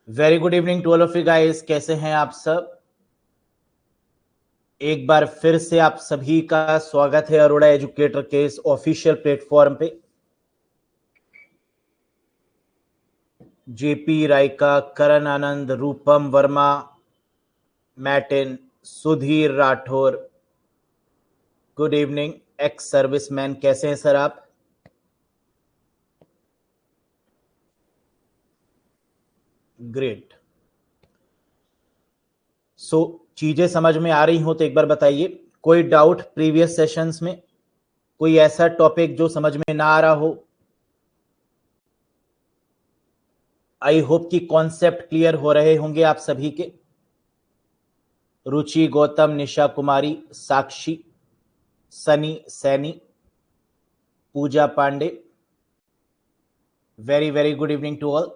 Very good evening to all of you guys. कैसे हैं आप सब? एक बार फिर से आप सभी का स्वागत है अरोड़ा एजुकेटर के इस ऑफिशियल प्लेटफॉर्म पे। जेपी रायका, करण आनंद, रूपम वर्मा, मैटिन, Sudhir Rathore, good evening. Ex serviceman, कैसे हैं सर आप? ग्रेट। चीजें समझ में आ रही हो तो एक बार बताइए, कोई डाउट प्रीवियस सेशंस में? कोई ऐसा टॉपिक जो समझ में ना आ रहा हो? आई होप कि कॉन्सेप्ट क्लियर हो रहे होंगे आप सभी के। Ruchi, Gautam, Nisha Kumari, Sakshi, Sunny, Saini, Pooja Pandey, very very good evening to all.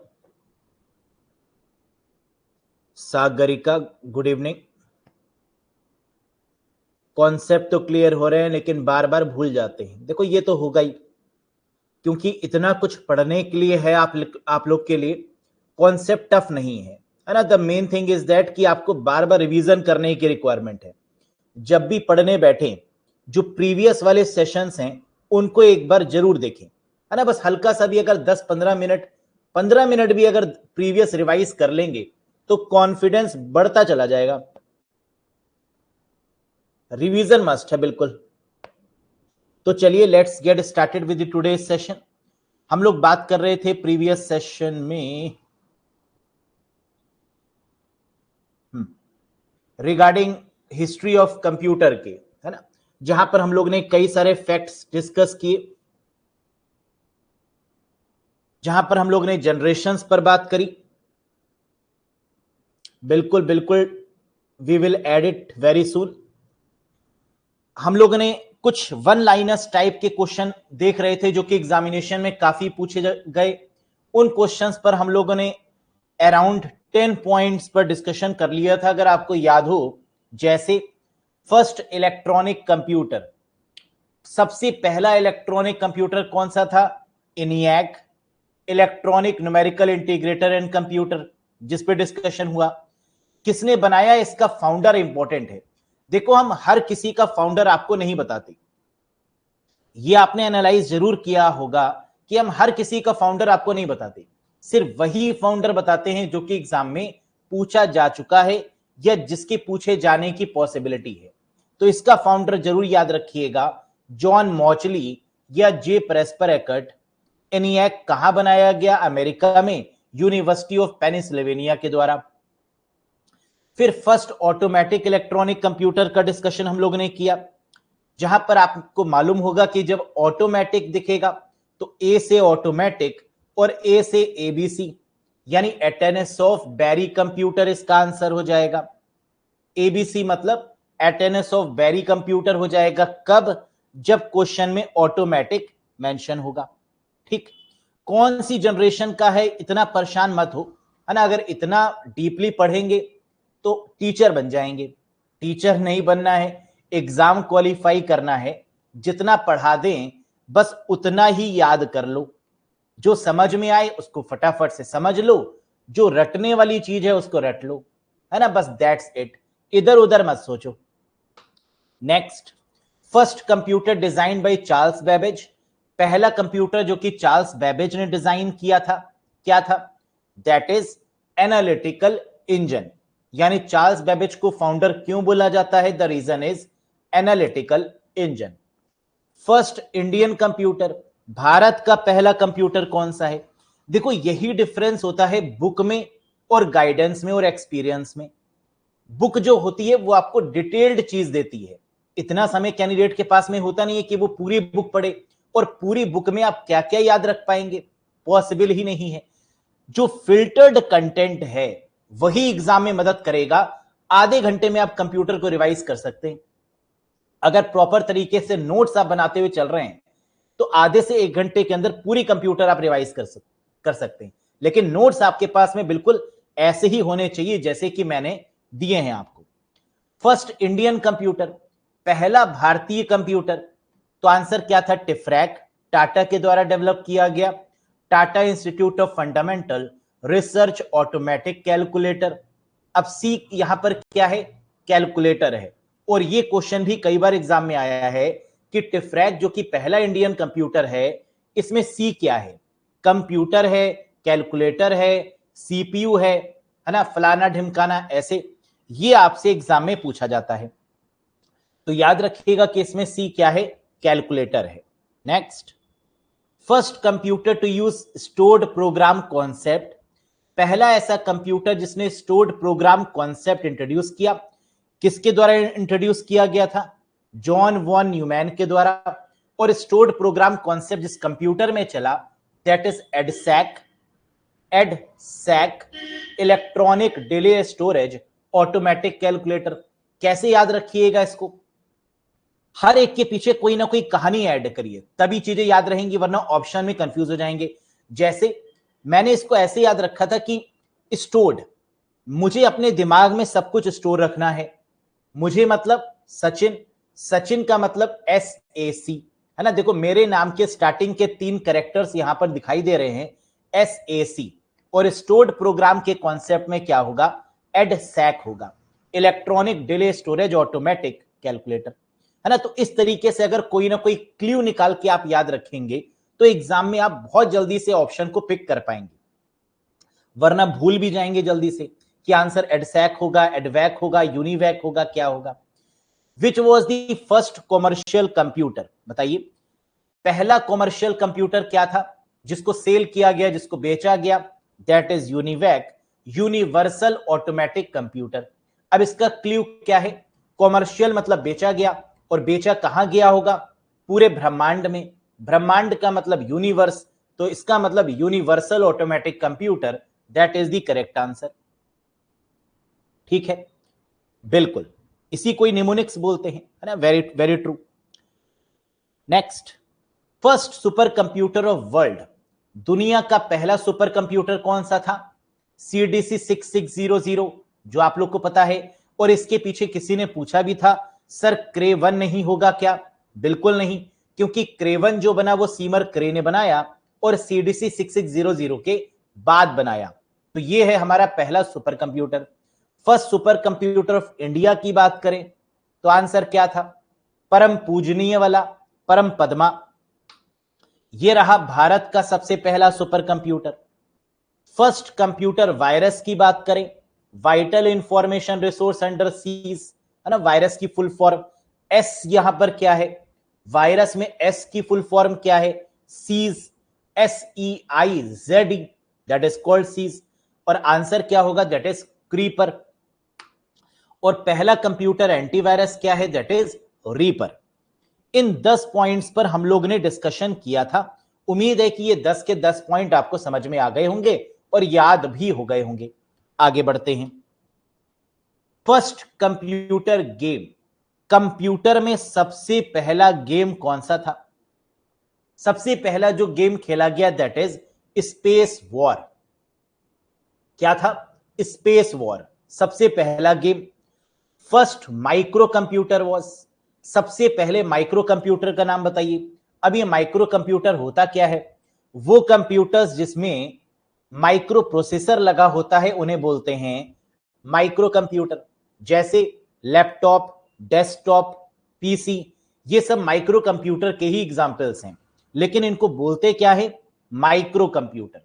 Sagarika, good evening. Concept तो क्लियर हो रहे हैं लेकिन बार बार भूल जाते हैं। देखो ये तो होगा ही, क्योंकि इतना कुछ पढ़ने के लिए है आप लोग के लिए। कॉन्सेप्ट टफ नहीं है ना। The main thing is that कि आपको बार बार रिवीजन करने की रिक्वायरमेंट है। जब भी पढ़ने बैठे, जो प्रीवियस वाले सेशंस हैं उनको एक बार जरूर देखें, है ना। बस हल्का सा भी अगर 10-15 मिनट, 15 मिनट भी अगर प्रीवियस रिवाइज कर लेंगे तो कॉन्फिडेंस बढ़ता चला जाएगा। रिवीजन मस्ट है बिल्कुल। तो चलिए let's get started with today session. हम लोग बात कर रहे थे प्रीवियस सेशन में रिगार्डिंग हिस्ट्री ऑफ कंप्यूटर के, है ना, जहां पर हम लोग ने कई सारे फैक्ट्स डिस्कस किए, जहां पर हम लोग ने जनरेशंस पर बात करी। बिल्कुल बिल्कुल, we will add it very soon. हम लोगों ने कुछ वन लाइनर्स टाइप के क्वेश्चन देख रहे थे जो कि एग्जामिनेशन में काफी पूछे गए। उन क्वेश्चंस पर हम लोगों ने अराउंड 10 पॉइंट्स पर डिस्कशन कर लिया था, अगर आपको याद हो। जैसे फर्स्ट इलेक्ट्रॉनिक कंप्यूटर, सबसे पहला इलेक्ट्रॉनिक कंप्यूटर कौन सा था? इनियाक, electronic numerical integrator and computer, जिस पे डिस्कशन हुआ। किसने बनाया, इसका फाउंडर इंपॉर्टेंट है। देखो हम हर किसी का फाउंडर आपको नहीं बताते, ये आपने एनालाइज जरूर किया होगा कि हम हर किसी का फाउंडर आपको नहीं बताते, सिर्फ वही फाउंडर बताते हैं जो कि एग्जाम में पूछा जा चुका है या जिसके पूछे जाने की पॉसिबिलिटी है। तो इसका फाउंडर जरूर याद रखिएगा, जॉन मॉचली या जे प्रेस्पर एकर्ट। एनियाक कहां बनाया गया? अमेरिका में, यूनिवर्सिटी ऑफ पेनिसिल्वेनिया के द्वारा। फिर फर्स्ट ऑटोमेटिक इलेक्ट्रॉनिक कंप्यूटर का डिस्कशन हम लोगों ने किया, जहां पर आपको मालूम होगा कि जब ऑटोमेटिक दिखेगा तो ए से ऑटोमेटिक और ए से एबीसी, यानी एटेनेस ऑफ बैरी कंप्यूटर इसका आंसर हो जाएगा। एबीसी मतलब एटेनेस ऑफ बैरी कंप्यूटर हो जाएगा। कब? जब क्वेश्चन में ऑटोमेटिक मेंशन होगा। ठीक, कौन सी जनरेशन का है इतना परेशान मत हो, है ना। अगर इतना डीपली पढ़ेंगे तो टीचर बन जाएंगे। टीचर नहीं बनना है, एग्जाम क्वालिफाई करना है। जितना पढ़ा दें बस उतना ही याद कर लो। जो समझ में आए उसको फटाफट से समझ लो, जो रटने वाली चीज है उसको रट लो, है ना। बस दैट्स इट, इधर उधर मत सोचो। Next, first computer design by Charles Babbage. पहला कंप्यूटर जो कि चार्ल्स बेबेज ने डिजाइन किया था, क्या था? That is analytical engine. यानी चार्ल्स बेबेज को फाउंडर क्यों बोला जाता है? The reason is analytical engine. First Indian computer, Bharat का पहला कंप्यूटर कौन सा है? देखो यही डिफरेंस होता है बुक में और गाइडेंस में और एक्सपीरियंस में। बुक जो होती है वो आपको डिटेल्ड चीज देती है। इतना समय कैंडिडेट के पास में होता नहीं है कि वो पूरी बुक पढ़े, और पूरी बुक में आप क्या क्या याद रख पाएंगे? पॉसिबल ही नहीं है। जो फिल्टर्ड कंटेंट है वही एग्जाम में मदद करेगा। आधे घंटे में आप कंप्यूटर को रिवाइज कर सकते हैं। अगर प्रॉपर तरीके से नोट्स आप बनाते हुए चल रहे हैं तो आधे से 1 घंटे के अंदर पूरी कंप्यूटर आप रिवाइज कर सकते हैं। लेकिन नोट्स आपके पास में बिल्कुल ऐसे ही होने चाहिए जैसे कि मैंने दिए हैं आपको। फर्स्ट इंडियन कंप्यूटर, पहला भारतीय कंप्यूटर, तो आंसर क्या था? टिफ्रैक, टाटा के द्वारा डेवलप किया गया। Tata institute of fundamental research automatic calculator. अब सी यहां पर क्या है, कैलकुलेटर है। और ये क्वेश्चन भी कई बार एग्जाम में आया है कि टिफ्रैक जो कि पहला इंडियन कंप्यूटर है, इसमें सी क्या है, कंप्यूटर है, कैलकुलेटर है, सीपीयू है ना, फलाना ढिमकाना, ऐसे ये आपसे एग्जाम में पूछा जाता है। तो याद रखिएगा कि इसमें सी क्या है, कैलकुलेटर है। Next, first computer to use stored program concept. पहला ऐसा कंप्यूटर जिसने स्टोर्ड प्रोग्राम कॉन्सेप्ट इंट्रोड्यूस किया, किसके द्वारा इंट्रोड्यूस किया गया था, जॉन वॉन न्यूमैन के द्वारा। और स्टोर्ड प्रोग्राम कॉन्सेप्ट जिस कंप्यूटर में चला, that is EDSAC. Electronic delay storage automatic calculator. कैसे याद रखिएगा इसको, हर एक के पीछे कोई ना कोई कहानी ऐड करिए, तभी चीजें याद रहेंगी, वरना ऑप्शन में कंफ्यूज हो जाएंगे। जैसे मैंने इसको ऐसे याद रखा था कि स्टोर्ड, मुझे अपने दिमाग में सब कुछ स्टोर रखना है। मुझे मतलब सचिन, सचिन का मतलब SAC है ना। देखो मेरे नाम के स्टार्टिंग के 3 कैरेक्टर्स यहां पर दिखाई दे रहे हैं, SAC। और स्टोर्ड प्रोग्राम के कॉन्सेप्ट में क्या होगा, एडसैक होगा, electronic delay storage automatic calculator, है ना। तो इस तरीके से अगर कोई ना कोई क्लू निकाल के आप याद रखेंगे तो एग्जाम में आप बहुत जल्दी से ऑप्शन को पिक कर पाएंगे, वरना भूल भी जाएंगे जल्दी से कि आंसर एडसैक होगा, एडवैक होगा, यूनिवैक होगा, क्या होगा। Which was the first commercial computer, बताइए पहला कॉमर्शियल कंप्यूटर क्या था जिसको सेल किया गया, जिसको बेचा गया, that is UNIVAC, universal automatic computer. अब इसका क्लू क्या है, कॉमर्शियल मतलब बेचा गया, और बेचा कहां गया होगा, पूरे ब्रह्मांड में। ब्रह्मांड का मतलब यूनिवर्स, तो इसका मतलब universal automatic computer, that is the correct answer. ठीक है, बिल्कुल, इसी कोई निमोनिक्स बोलते हैं, है ना। Very very true. Next, first super computer of world. दुनिया का पहला सुपर कंप्यूटर कौन सा था, CDC 6600, जो आप लोग को पता है। और इसके पीछे किसी ने पूछा भी था, सर क्रे-1 नहीं होगा क्या, बिल्कुल नहीं, क्योंकि क्रे-1 जो बना वो सीमर क्रे ने बनाया और CDC 6600 के बाद बनाया। तो ये है हमारा पहला super computer. First super computer of India की बात करें तो आंसर क्या था, परम पूजनीय वाला, परम पद्मा। ये रहा भारत का सबसे पहला super computer. First computer virus की बात करें, vital information resource under seize, है ना। वायरस की फुल फॉर्म, एस यहां पर क्या है, वायरस में एस की फुल फॉर्म क्या है, seize, SEIZE, that is called seize. और आंसर क्या होगा, दैट इज क्रीपर। और पहला कंप्यूटर एंटीवायरस क्या है, that is reaper. In 10 points पर हम लोग ने डिस्कशन किया था। उम्मीद है कि ये 10 के 10 पॉइंट आपको समझ में आ गए होंगे और याद भी हो गए होंगे। आगे बढ़ते हैं। फर्स्ट कंप्यूटर गेम, कंप्यूटर में सबसे पहला गेम कौन सा था, सबसे पहला जो गेम खेला गया, दैट इज स्पेस वॉर। क्या था, स्पेस वॉर, सबसे पहला game. First micro computer was, सबसे पहले माइक्रो कंप्यूटर का नाम बताइए। अब ये माइक्रो कंप्यूटर होता क्या है, वो कंप्यूटर्स जिसमें माइक्रो प्रोसेसर लगा होता है उन्हें बोलते हैं माइक्रो कंप्यूटर। जैसे लैपटॉप, डेस्कटॉप, PC, ये सब माइक्रो कंप्यूटर के ही एग्जांपल्स हैं, लेकिन इनको बोलते क्या है, माइक्रो कंप्यूटर।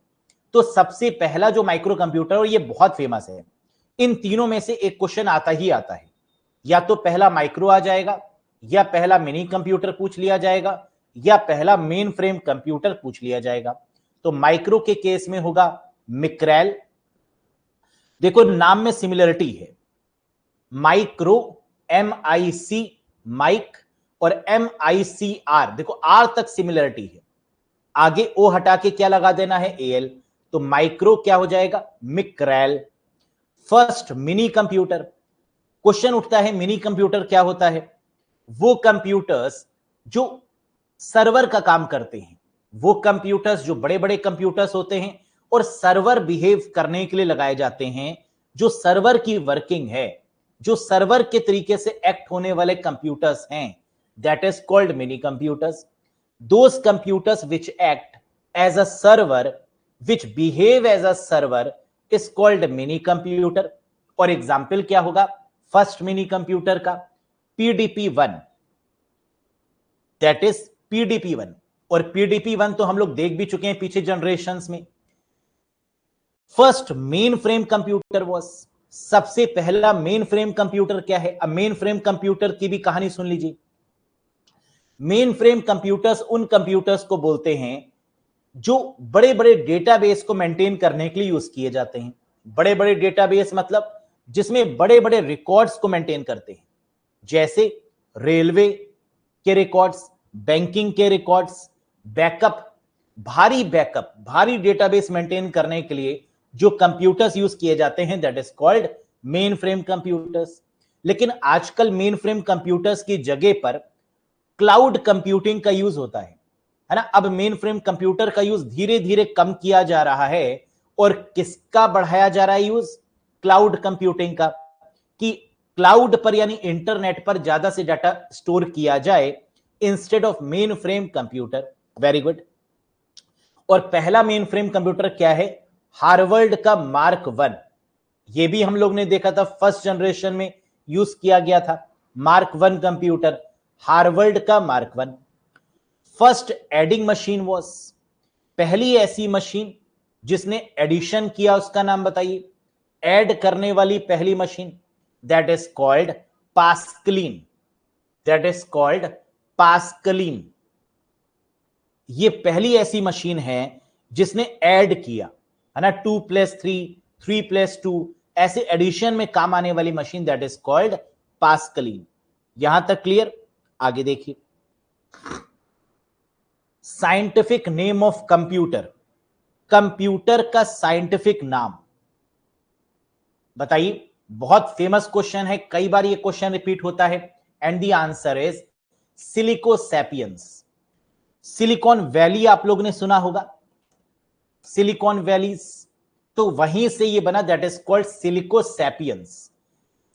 तो सबसे पहला जो माइक्रो कंप्यूटर, और ये बहुत फेमस है, इन तीनों में से एक क्वेश्चन आता ही आता है, या तो पहला माइक्रो आ जाएगा, या पहला मिनी कंप्यूटर पूछ लिया जाएगा, या पहला मेन फ्रेम कंप्यूटर पूछ लिया जाएगा। तो माइक्रो के केस में होगा मिक्रेल। देखो नाम में सिमिलरिटी है, माइक्रो, MIC माइक, और MICR, देखो R तक सिमिलरिटी है, आगे O हटा के क्या लगा देना है, AL। तो माइक्रो क्या हो जाएगा, मिक्रेल। फर्स्ट मिनी कंप्यूटर, क्वेश्चन उठता है मिनी कंप्यूटर क्या होता है, वो कंप्यूटर्स जो सर्वर का काम करते हैं, वो कंप्यूटर्स जो बड़े बड़े कंप्यूटर्स होते हैं और सर्वर बिहेव करने के लिए लगाए जाते हैं, जो सर्वर की वर्किंग है, जो सर्वर के तरीके से एक्ट होने वाले कंप्यूटर्स हैं, that is called mini computers. Those computers which act as a server which behave as a server is called mini computer. और एग्जाम्पल क्या होगा फर्स्ट मिनी कंप्यूटर का? PDP-1, that is PDP-1। और PDP-1 तो हम लोग देख भी चुके हैं पीछे जनरेशंस में। First main frame computer was, सबसे पहला मेन फ्रेम कंप्यूटर क्या है? अब मेन फ्रेम कंप्यूटर की भी कहानी सुन लीजिए। मेन फ्रेम कंप्यूटर्स उन कंप्यूटर्स को बोलते हैं जो बड़े बड़े डेटाबेस को मेंटेन करने के लिए यूज किए जाते हैं। बड़े बड़े डेटाबेस मतलब जिसमें बड़े बड़े रिकॉर्ड्स को मेंटेन करते हैं, जैसे रेलवे के रिकॉर्ड्स, बैंकिंग के रिकॉर्ड्स, बैकअप, भारी डेटाबेस मेंटेन करने के लिए जो कंप्यूटर्स यूज किए जाते हैं that is called main frame computers. लेकिन आजकल मेन फ्रेम कंप्यूटर्स की जगह पर क्लाउड कंप्यूटिंग का यूज होता है ना। अब मेन फ्रेम कंप्यूटर का यूज धीरे धीरे कम किया जा रहा है और किसका बढ़ाया जा रहा है यूज? क्लाउड कंप्यूटिंग का, कि क्लाउड पर यानी इंटरनेट पर ज्यादा से डाटा स्टोर किया जाए instead of main frame computer. Very good. और पहला मेन फ्रेम कंप्यूटर क्या है? हार्वर्ड का मार्क 1। ये भी हम लोग ने देखा था फर्स्ट जनरेशन में यूज किया गया था मार्क 1 कंप्यूटर, हार्वर्ड का Mark 1। First adding machine was, पहली ऐसी मशीन जिसने एडिशन किया उसका नाम बताइए? ऐड करने वाली पहली मशीन, that is called Pascaline, that is called Pascaline. ये पहली ऐसी मशीन है जिसने ऐड किया, है ना, 2+3, 3+2 ऐसे एडिशन में काम आने वाली मशीन, दैट इज कॉल्ड पास्कलीन। यहां तक क्लियर? आगे देखिए। Scientific name of computer, computer का साइंटिफिक नाम बताइए। बहुत फेमस क्वेश्चन है, कई बार ये क्वेश्चन रिपीट होता है and the answer is silico sapiens. Silicon valley आप लोग ने सुना होगा, सिलिकॉन वैलीज, तो वहीं से ये बना, that is called silico sapiens.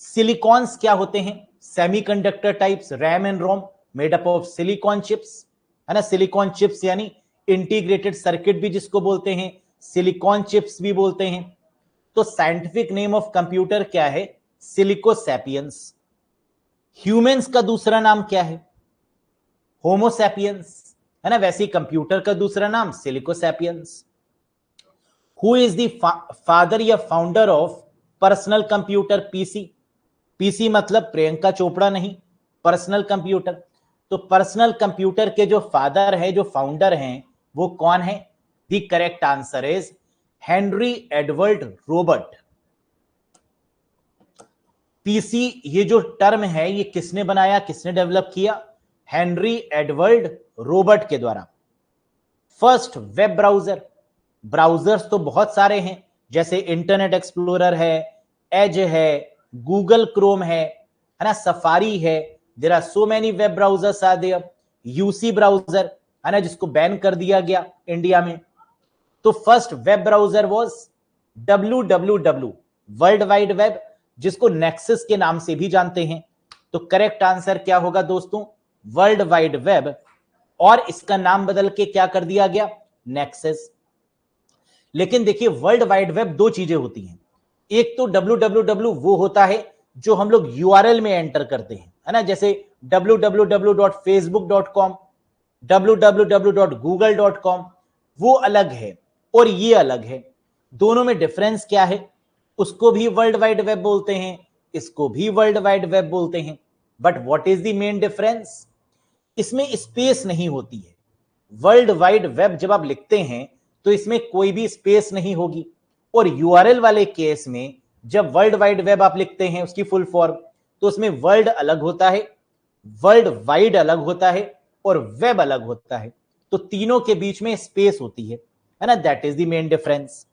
Silicons क्या होते हैं? Semiconductor types, RAM and ROM made up of silicon chips, है ना। सिलिकॉन चिप्स यानी इंटीग्रेटेड सर्किट भी जिसको बोलते हैं, सिलिकॉन चिप्स भी बोलते हैं। तो साइंटिफिक नेम ऑफ कंप्यूटर क्या है? Silico sapiens. ह्यूमंस का दूसरा नाम क्या है? होमो सैपियंस, है ना। वैसे ही कंप्यूटर का दूसरा नाम silico sapiens. Who is the father या founder of personal computer PC? PC मतलब प्रियंका चोपड़ा नहीं, पर्सनल कंप्यूटर। तो पर्सनल कंप्यूटर के जो फादर है, जो फाउंडर हैं, वो कौन है? The correct answer is Henry Edward Robert. PC ये जो टर्म है ये किसने बनाया, किसने डेवलप किया? हेनरी एडवर्ड रोबर्ट के द्वारा। फर्स्ट वेब ब्राउजर, ब्राउजर्स तो बहुत सारे हैं, जैसे इंटरनेट एक्सप्लोरर है, एज है, गूगल क्रोम है ना, सफारी है। There are so many web browsers are there. UC browser, है ना, जिसको बैन कर दिया गया इंडिया में। तो first web browser was www, world wide web, जिसको नेक्सस के नाम से भी जानते हैं। तो करेक्ट आंसर क्या होगा दोस्तों? वर्ल्ड वाइड वेब, और इसका नाम बदल के क्या कर दिया गया? नेक्सस। लेकिन देखिए वर्ल्ड वाइड वेब दो चीजें होती हैं। एक तो www वो होता है जो हम लोग URL में एंटर करते हैं, है ना, जैसे www.facebook.com, www.google.com, वो अलग है और ये अलग है। दोनों में डिफरेंस क्या है? उसको भी वर्ल्ड वाइड वेब बोलते हैं, इसको भी वर्ल्ड वाइड वेब बोलते हैं, but what is the main difference? इसमें स्पेस नहीं होती है। वर्ल्ड वाइड वेब जब आप लिखते हैं तो इसमें कोई भी स्पेस नहीं होगी, और यूआरएल वाले केस में जब वर्ल्ड वाइड वेब आप लिखते हैं उसकी फुल फॉर्म, तो उसमें वर्ल्ड अलग होता है, वर्ल्ड वाइड अलग होता है और वेब अलग होता है। तो तीनों के बीच में स्पेस होती है ना, that is the main difference.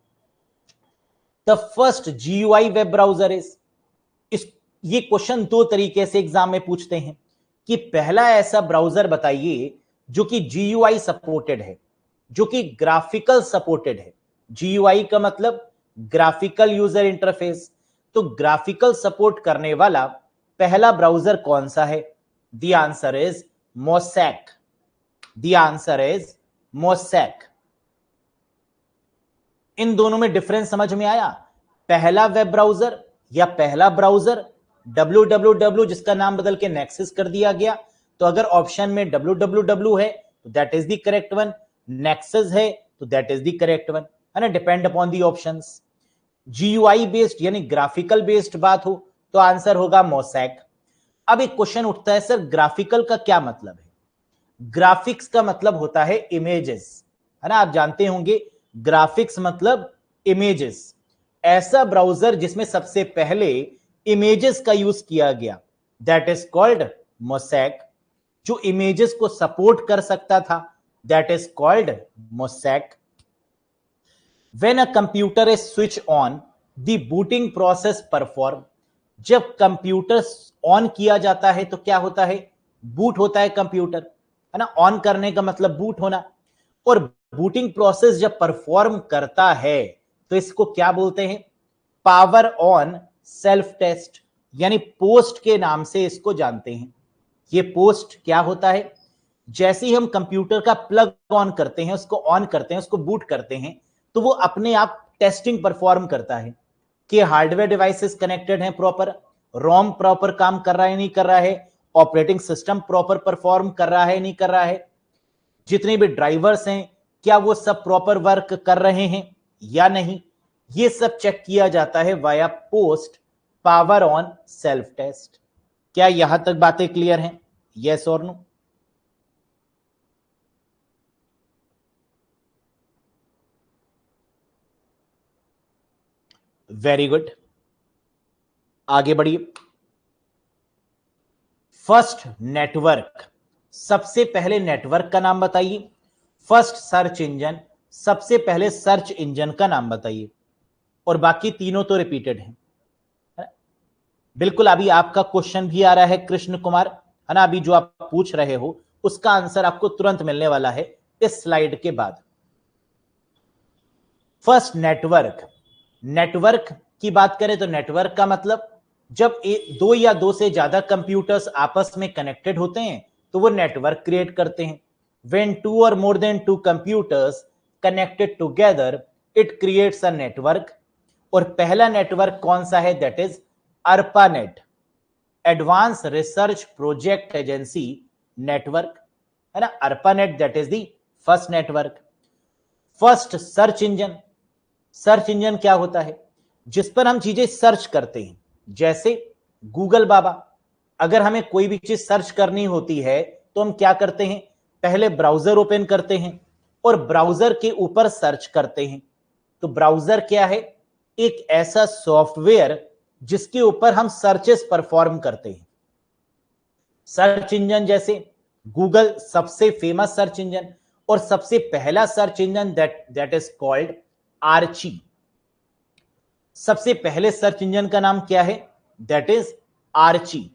The first GUI web browser is, ये क्वेश्चन दो तरीके से एग्जाम में पूछते हैं कि पहला ऐसा ब्राउजर बताइए जो कि जीयूआई सपोर्टेड है, जो कि ग्राफिकल सपोर्टेड है। जीयूआई का मतलब ग्राफिकल यूजर इंटरफेस। तो ग्राफिकल सपोर्ट करने वाला पहला ब्राउजर कौन सा है? The answer is Mosaic, the answer is Mosaic. इन दोनों में डिफरेंस समझ में आया? पहला वेब ब्राउजर या पहला ब्राउजर www जिसका नाम बदल के नेक्सस कर दिया गया, तो अगर ऑप्शन में www है तो that is the correct one, nexus है तो that is the correct one, है ना, depend upon the options. GUI based यानी ग्राफिकल बेस्ड बात हो तो आंसर होगा मोसैक। अब एक क्वेश्चन उठता है, सर ग्राफिकल का क्या मतलब है? ग्राफिक्स का मतलब होता है इमेजेस, है ना, आप जानते होंगे ग्राफिक्स मतलब इमेजेस। ऐसा ब्राउजर जिसमें सबसे पहले इमेजेस का यूज किया गया दैट इज कॉल्ड मोसैक। जो इमेजेस को सपोर्ट कर सकता था that is called mosaic. When a computer is switch on, the booting process perform। जब कंप्यूटर ऑन किया जाता है तो क्या होता है? बूट होता है कंप्यूटर, है ना, ऑन करने का मतलब बूट होना। और बूटिंग प्रोसेस जब परफॉर्म करता है तो इसको क्या बोलते हैं? पावर ऑन सेल्फ टेस्ट, यानी पोस्ट के नाम से इसको जानते हैं। ये पोस्ट क्या होता है? जैसे ही हम कंप्यूटर का प्लग ऑन करते हैं, उसको ऑन करते हैं, उसको बूट करते हैं, तो वो अपने आप टेस्टिंग परफॉर्म करता है कि हार्डवेयर डिवाइसेस कनेक्टेड हैं प्रॉपर, रोम प्रॉपर काम कर रहा है नहीं कर रहा है, ऑपरेटिंग सिस्टम प्रॉपर परफॉर्म कर रहा है नहीं कर रहा है, जितने भी ड्राइवर्स हैं क्या वो सब प्रॉपर वर्क कर रहे हैं या नहीं, ये सब चेक किया जाता है via post power on self test. क्या यहां तक बातें क्लियर हैं? यस और नो? वेरी गुड, आगे बढ़िए। फर्स्ट नेटवर्क, सबसे पहले नेटवर्क का नाम बताइए। फर्स्ट सर्च इंजन, सबसे पहले सर्च इंजन का नाम बताइए। और बाकी तीनों तो रिपीटेड हैं। बिल्कुल, अभी आपका क्वेश्चन भी आ रहा है कृष्ण कुमार, है ना, अभी जो आप पूछ रहे हो उसका आंसर आपको तुरंत मिलने वाला है इस स्लाइड के बाद। फर्स्ट नेटवर्क, नेटवर्क की बात करें तो नेटवर्क का मतलब जब दो या दो से ज्यादा कंप्यूटर्स आपस में कनेक्टेड होते हैं तो वो नेटवर्क क्रिएट करते हैं। When two or more than two computers connected together it creates a network. और पहला नेटवर्क कौन सा है? That is ARPANET, advance research project agency network, है ना। ARPANET that is the first network. First search engine, search engine क्या होता है? जिस पर हम चीजें सर्च करते हैं, जैसे गूगल बाबा। अगर हमें कोई भी चीज सर्च करनी होती है तो हम क्या करते हैं? पहले ब्राउजर ओपन करते हैं और ब्राउजर के ऊपर सर्च करते हैं। तो ब्राउजर क्या है? एक ऐसा सॉफ्टवेयर जिसके ऊपर हम सर्चेस परफॉर्म करते हैं। सर्च इंजन जैसे गूगल सबसे फेमस सर्च इंजन, और सबसे पहला search engine that is called Archie. सबसे पहले सर्च इंजन का नाम क्या है? That is Archie.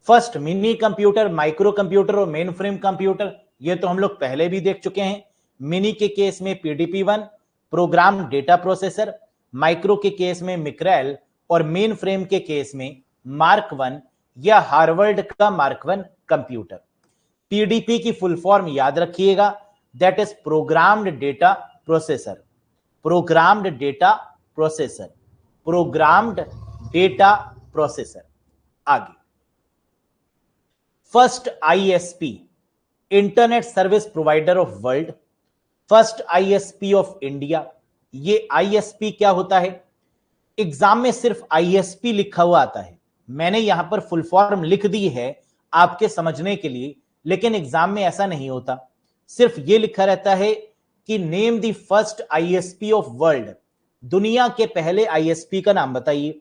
First mini computer, micro computer और मेन फ्रेम कंप्यूटर, ये तो हम लोग पहले भी देख चुके हैं। मिनी के केस में PDP-1 program data processor, micro के केस में मिक्रेल, और मेन फ्रेम के केस में मार्क 1 या हार्वर्ड का मार्क 1 कंप्यूटर। PDP की फुल फॉर्म याद रखिएगा, that is programmed data processor. Programmed data processor, programmed data processor. आगे, first ISP, internet service provider of world, first ISP of India. ये ISP क्या होता है? एग्जाम में सिर्फ ISP लिखा हुआ आता है, मैंने यहां पर फुल फॉर्म लिख दी है आपके समझने के लिए, लेकिन एग्जाम में ऐसा नहीं होता। सिर्फ ये लिखा रहता है कि name the first ISP of world, दुनिया के पहले ISP का नाम बताइए,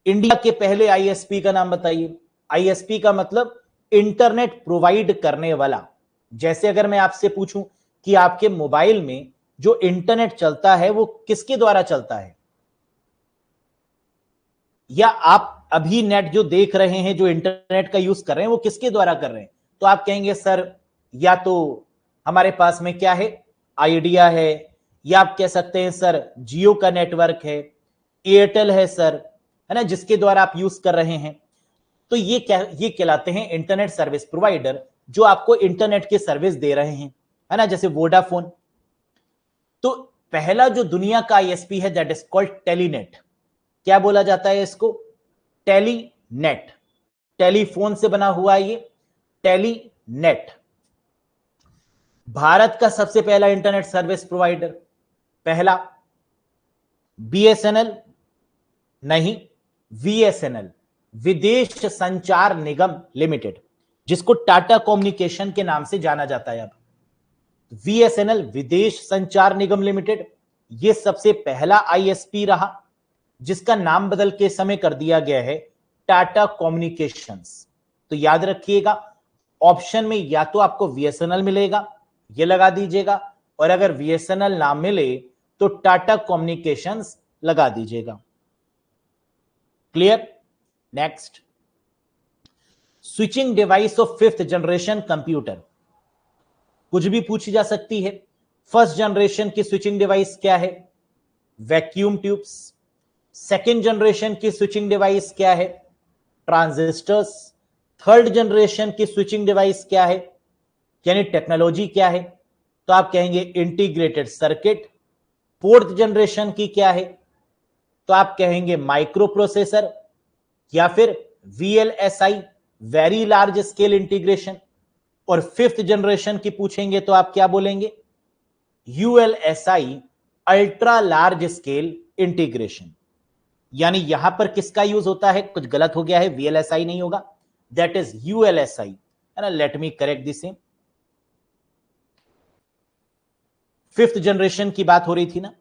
इंडिया के पहले ISP का नाम बताइए। ISP का मतलब इंटरनेट प्रोवाइड करने वाला। जैसे अगर मैं आपसे पूछूं कि आपके मोबाइल में जो इंटरनेट चलता है वो किसके द्वारा चलता है, या आप अभी नेट जो देख रहे हैं, जो इंटरनेट का यूज कर रहे हैं, वो किसके द्वारा कर रहे हैं, तो आप कहेंगे सर या तो हमारे पास में क्या है, आइडिया है, या आप कह सकते हैं सर जियो का नेटवर्क है, एयरटेल है सर, है ना, जिसके द्वारा आप यूज कर रहे हैं। तो ये कहलाते हैं इंटरनेट सर्विस प्रोवाइडर, जो आपको इंटरनेट की सर्विस दे रहे हैं, है ना, जैसे वोडाफोन। तो पहला जो दुनिया का आईएसपी है दैट इज कॉल्ड टेलीनेट। क्या बोला जाता है इसको? टेलीनेट। टेलीफोन से बना हुआ है ये टेलीनेट। भारत का सबसे पहला इंटरनेट सर्विस प्रोवाइडर, पहला बीएसएनएल नहीं, वीएसएनएल, विदेश संचार निगम लिमिटेड, जिसको टाटा कम्युनिकेशन के नाम से जाना जाता है। अब वीएसएनएल विदेश संचार निगम लिमिटेड, यह सबसे पहला आईएसपी रहा जिसका नाम बदल के समय कर दिया गया है टाटा कम्युनिकेशंस। तो याद रखिएगा, ऑप्शन में या तो आपको वीएसएनएल मिलेगा, ये लगा दीजिएगा, और अगर वीएसएनएल ना मिले तो टाटा कम्युनिकेशंस लगा दीजिएगा। Clear? Next, switching device of 5th generation computer, कुछ भी पूछी जा सकती है। फर्स्ट जनरेशन की स्विचिंग डिवाइस क्या है? Vacuum tubes. सेकेंड जनरेशन की स्विचिंग डिवाइस क्या है? ट्रांजिस्टर्स। थर्ड जनरेशन की स्विचिंग डिवाइस क्या है, यानी टेक्नोलॉजी क्या है? तो आप कहेंगे इंटीग्रेटेड सर्किट। फोर्थ जनरेशन की क्या है? तो आप कहेंगे माइक्रो प्रोसेसर या फिर VLSI, very large scale integration. और 5th जनरेशन की पूछेंगे तो आप क्या बोलेंगे? ULSI, ultra large scale integration. यानी यहां पर किसका यूज होता है? कुछ गलत हो गया है, वीएलएसआई नहीं होगा, दैट इज यूएलएसआई, है ना। Let me correct this. 5th generation की बात हो रही थी ना।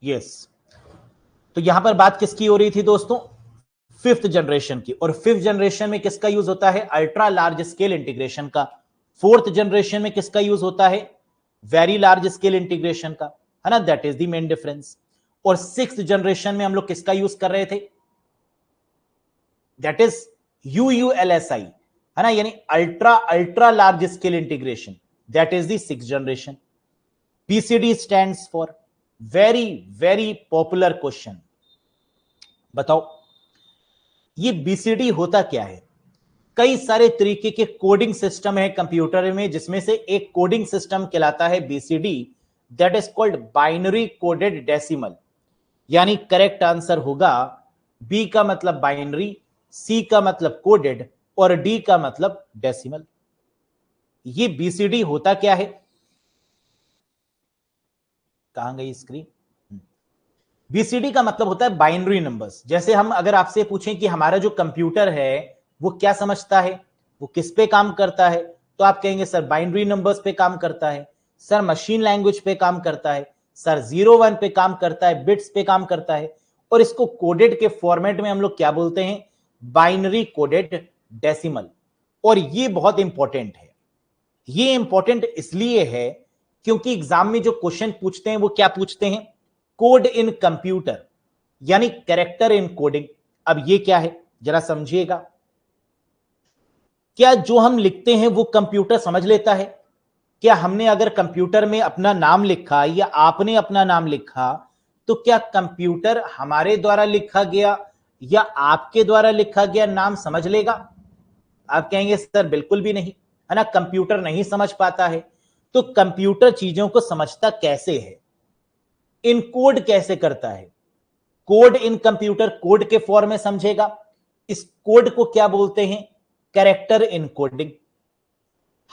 यस, तो यहां पर बात किसकी हो रही थी दोस्तों? 5th जनरेशन की। और 5th जनरेशन में किसका यूज होता है? अल्ट्रा लार्ज स्केल इंटीग्रेशन का। 4th जनरेशन में किसका यूज होता है? वेरी लार्ज स्केल इंटीग्रेशन का, है ना। That is the main difference. और 6th जनरेशन में हम लोग किसका यूज कर रहे थे? दैट इज यूयूएलएसआई, है ना, यानी ultra ultra large scale integration. That is the 6th generation. BCD stands for very very popular question. बताओ ये बीसीडी होता क्या है? कई सारे तरीके के कोडिंग सिस्टम है कंप्यूटर में, जिसमें से एक कोडिंग सिस्टम कहलाता है BCD, that is called binary coded decimal. यानी करेक्ट आंसर होगा बी का मतलब बाइनरी, सी का मतलब कोडेड और डी का मतलब डेसिमल। ये बीसीडी होता क्या है? कहां गई स्क्रीन? बीसीडी का मतलब होता है बाइनरी नंबर्स। जैसे हम अगर आपसे पूछें कि हमारा जो कंप्यूटर है वो क्या समझता है, वो किस पे काम करता है, तो आप कहेंगे सर बाइनरी नंबर्स पे काम करता है, सर मशीन लैंग्वेज पे काम करता है, सर 0-1 पे काम करता है, बिट्स पे काम करता है। और इसको कोडेड के फॉर्मेट में हम लोग क्या बोलते हैं? Binary coded decimal. और ये बहुत इंपॉर्टेंट है। ये इंपॉर्टेंट इसलिए है क्योंकि एग्जाम में जो क्वेश्चन पूछते हैं वो क्या पूछते हैं? कोड इन कंप्यूटर, यानी कैरेक्टर इन कोडिंग। अब ये क्या है जरा समझिएगा। क्या जो हम लिखते हैं वो कंप्यूटर समझ लेता है? क्या हमने अगर कंप्यूटर में अपना नाम लिखा या आपने अपना नाम लिखा तो क्या कंप्यूटर हमारे द्वारा लिखा गया या आपके द्वारा लिखा गया नाम समझ लेगा? आप कहेंगे सर बिल्कुल भी नहीं, है ना, कंप्यूटर नहीं समझ पाता है। तो कंप्यूटर चीजों को समझता कैसे है? इनकोड कैसे करता है? कोड इन कंप्यूटर कोड के फॉर्म में समझेगा। इस कोड को क्या बोलते हैं? Character encoding.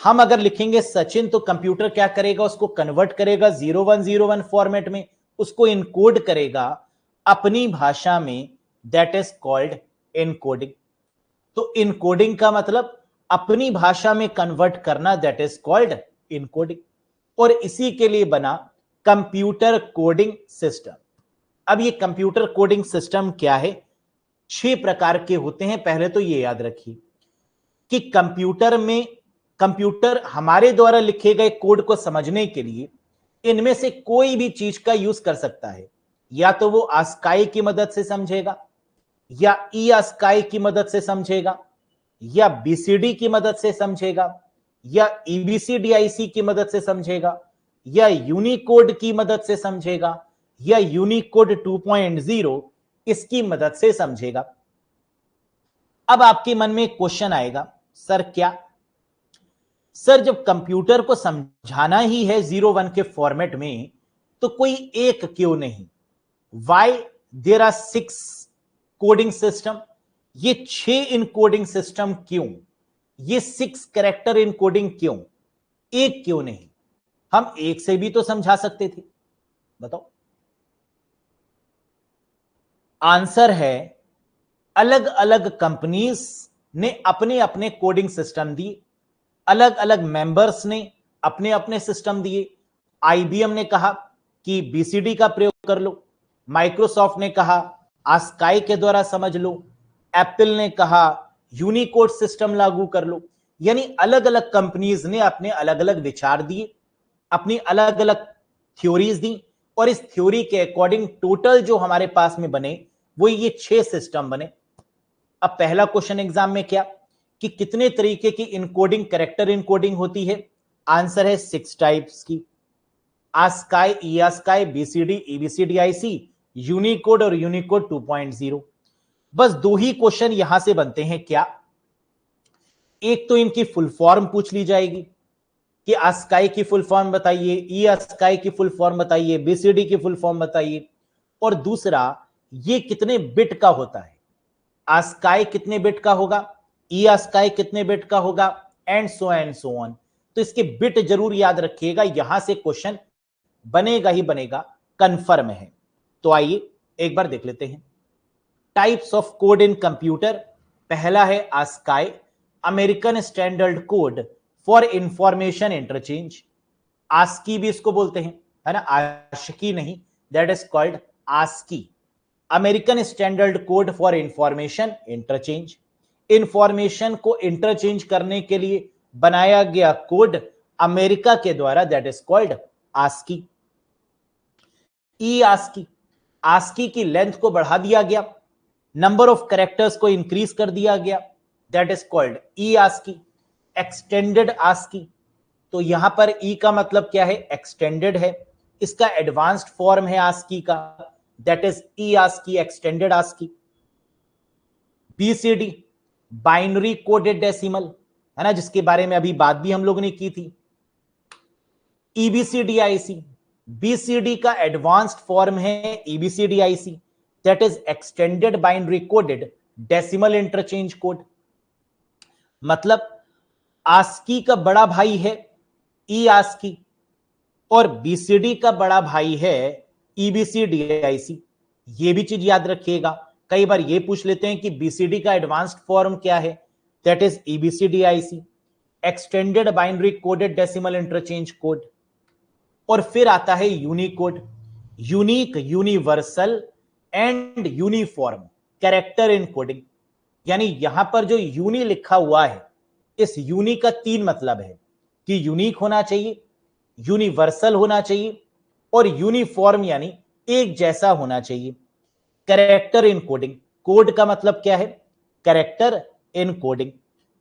हम अगर लिखेंगे सचिन तो कंप्यूटर क्या करेगा? उसको कन्वर्ट करेगा 0101 फॉर्मेट में, उसको इनकोड करेगा अपनी भाषा में, दैट इज कॉल्ड इनकोडिंग। तो इनकोडिंग का मतलब अपनी भाषा में कन्वर्ट करना, दैट इज कॉल्ड इनकोडिंग। और इसी के लिए बना कंप्यूटर कोडिंग सिस्टम। अब ये कंप्यूटर कोडिंग सिस्टम क्या है? 6 प्रकार के होते हैं। पहले तो ये याद रखिए कि कंप्यूटर में कंप्यूटर हमारे द्वारा लिखे गए कोड को समझने के लिए इनमें से कोई भी चीज का यूज कर सकता है। या तो वो ASCII की मदद से समझेगा, या eASCII की मदद से समझेगा, या BCD की मदद से समझेगा, या EBCDIC की मदद से समझेगा, या यूनिकोड की मदद से समझेगा, या यूनिकोड 2.0 इसकी मदद से समझेगा। अब आपके मन में एक क्वेश्चन आएगा, सर क्या? सर जब कंप्यूटर को समझाना ही है 0-1 के फॉर्मेट में, तो कोई एक क्यों नहीं? Why there are 6 coding system? ये 6 इनकोडिंग सिस्टम क्यों? ये 6 कैरेक्टर इनकोडिंग क्यों? एक क्यों नहीं? हम एक से भी तो समझा सकते थे। बताओ। आंसर है, अलग अलग कंपनीज ने अपने अपने कोडिंग सिस्टम दिए, अलग अलग मेंबर्स ने अपने अपने सिस्टम दिए। आईबीएम ने कहा कि बीसीडी का प्रयोग कर लो, माइक्रोसॉफ्ट ने कहा ASCII के द्वारा समझ लो, एप्पल ने कहा यूनिकोड सिस्टम लागू कर लो। यानी अलग अलग कंपनीज ने अपने अलग अलग विचार दिए, अपनी अलग अलग थ्योरीज दी, और इस थ्योरी के अकॉर्डिंग टोटल जो हमारे पास में बने वो ये 6 सिस्टम बने। अब पहला क्वेश्चन एग्जाम में क्या कि कितने तरीके की इनकोडिंग, कैरेक्टर इनकोडिंग होती है? आंसर है 6 टाइप्स की। ASCII, eASCII, BCD, EBCDIC, Unicode और यूनिकोड 2.0। बस 2 ही क्वेश्चन यहां से बनते हैं। क्या? एक तो इनकी फुल फॉर्म पूछ ली जाएगी कि ASCII की फुल फॉर्म बताइए, eASCII की फुल फॉर्म बताइए, BCD की फुल फॉर्म बताइए, और दूसरा ये कितने बिट का होता है? ASCII कितने बिट का होगा, eASCII कितने बिट का होगा, एंड सो ऑन। तो इसके बिट जरूर याद रखिएगा, यहां से क्वेश्चन बनेगा ही बनेगा, कंफर्म है। तो आइए एक बार देख लेते हैं। Types of code in computer. पहला है ASCII, American standard code for information interchange. ASCII भी इसको बोलते हैं, है ना, आशिकी नहीं, that is called ASCII, American standard code for information interchange. Information को इंटरचेंज करने के लिए बनाया गया कोड अमेरिका के द्वारा, that is called ASCII। eASCII, ASCII की लेंथ को बढ़ा दिया गया, नंबर ऑफ कैरेक्टर्स को इंक्रीज कर दिया गया, that is called eASCII। Extended ASCII, तो यहां पर ई का मतलब क्या है? एक्सटेंडेड है। इसका एडवांस्ड फॉर्म है ASCII का, that is eASCII, extended ASCII। BCD, binary coded decimal, है ना, जिसके बारे में अभी बात भी हम लोगों ने की थी। EBCDIC, BCD का एडवांस्ड फॉर्म है EBCDIC, that is extended binary coded decimal interchange code. मतलब ASCII का बड़ा भाई है eASCII, और BCD का बड़ा भाई है EBCDIC। ये भी चीज याद रखिएगा, कई बार ये पूछ लेते हैं कि BCD का एडवांस्ड फॉर्म क्या है, that is EBCDIC, extended binary coded decimal interchange code. और फिर आता है Unicode, unique, universal and uniform character encoding. यानी यहां पर जो यूनि लिखा हुआ है, इस यूनि का 3 मतलब है कि यूनिक होना चाहिए, यूनिवर्सल होना चाहिए, और यूनिफॉर्म यानी एक जैसा होना चाहिए। कैरेक्टर इनकोडिंग, कोड का मतलब क्या है? Character encoding.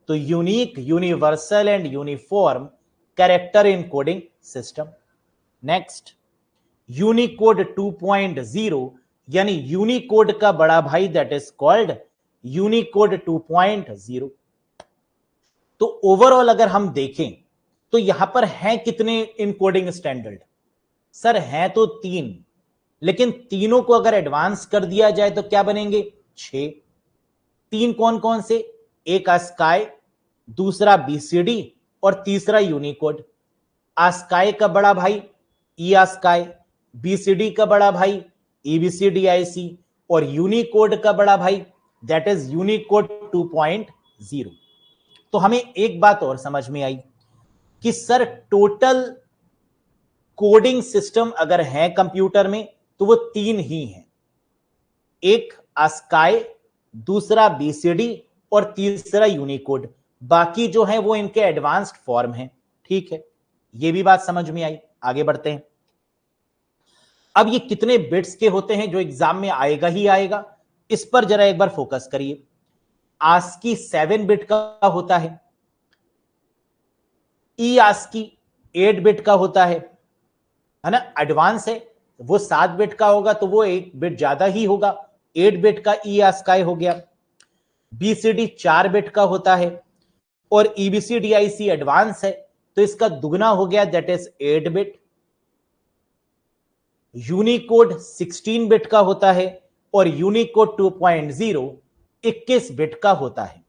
तो unique, universal and uniform character encoding system. Next, Unicode 2.0, यानी यूनिकोड का बड़ा भाई, दैट इज कॉल्ड यूनिकोड 2.0। तो ओवरऑल अगर हम देखें तो यहां पर हैं कितने इनकोडिंग स्टैंडर्ड? सर हैं तो 3, लेकिन तीनों को अगर एडवांस कर दिया जाए तो क्या बनेंगे? 6। 3 कौन कौन से? एक ASCII, दूसरा BCD, और तीसरा यूनिकोड। ASCII का बड़ा भाई eASCII, BCD का बड़ा भाई EBCDIC, और यूनिकोड का बड़ा भाई दैट इज यूनिकोड 2.0। तो हमें एक बात और समझ में आई कि सर टोटल कोडिंग सिस्टम अगर है कंप्यूटर में तो वो 3 ही हैं, एक ASCII, दूसरा BCD, और तीसरा यूनिकोड। बाकी जो है वो इनके एडवांस्ड फॉर्म है। ठीक है, ये भी बात समझ में आई। आगे बढ़ते हैं। अब ये कितने बिट्स के होते हैं जो एग्जाम में आएगा ही आएगा, इस पर जरा एक बार फोकस करिए। आस्की 7 बिट का होता है, ई आस्की 8 बिट का होता है ना। एडवांस है वो 7 बिट का होगा तो वो 1 बिट ज्यादा ही होगा, 8 बिट का ई आस्काई हो गया। बीसीडी 4 बिट का होता है और ईबीसीडीआईसी एडवांस है तो इसका दुगना हो गया, that is 8 bit. Unicode 16 bit का होता है और यूनिकोड 2.0 21 बिट का होता है।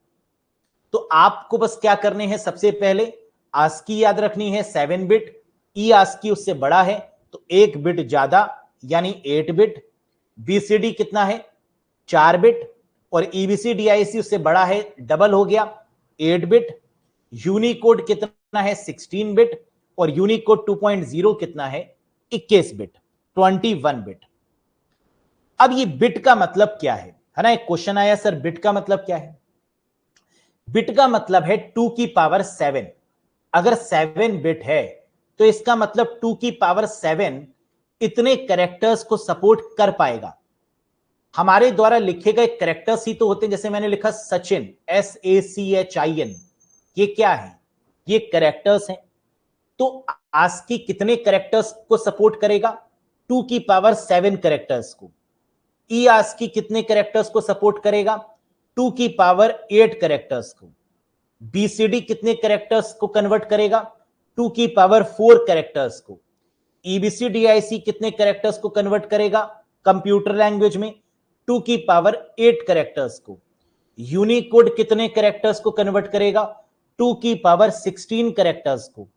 तो आपको बस क्या करने हैं, सबसे पहले आस्की याद रखनी है 7 बिट, ई आस्की उससे बड़ा है तो 1 बिट ज्यादा यानी 8 बिट। बीसीडी कितना है 4 बिट और ईबीसीडीआईसी उससे बड़ा है, डबल हो गया 8 बिट। यूनिकोड कितना है 16 बिट और यूनिकोड 2.0 कितना है 21 बिट, 21 बिट। अब ये बिट का मतलब क्या है ना, एक क्वेश्चन आया सर बिट का मतलब क्या है। बिट का मतलब है 2 की पावर 7। अगर 7 बिट है तो इसका मतलब 2 की पावर 7 इतने कैरेक्टर्स को सपोर्ट कर पाएगा। हमारे द्वारा लिखे गए कैरेक्टर्स ही तो होते हैं, जैसे मैंने लिखा सचिन, SACHIN, ये क्या है, ये कैरेक्टर्स हैं। तो आस्की कितने कैरेक्टर्स को सपोर्ट करेगा, 2 की पावर 7 कैरेक्टर्स को। ई आस्की कितने कैरेक्टर्स को सपोर्ट करेगा, 2 की पावर 8 कैरेक्टर्स को। बीसीडी कितने कैरेक्टर्स को कन्वर्ट करेगा, 2 की पावर 4 कैरेक्टर्स को। ईबीसीडीआईसी कितने कैरेक्टर्स को कन्वर्ट करेगा कंप्यूटर लैंग्वेज में, 2 की पावर 8 कैरेक्टर्स को। यूनिकोड कितने कैरेक्टर्स को कन्वर्ट करेगा, 2 की पावर 16 कैरेक्टर्स को।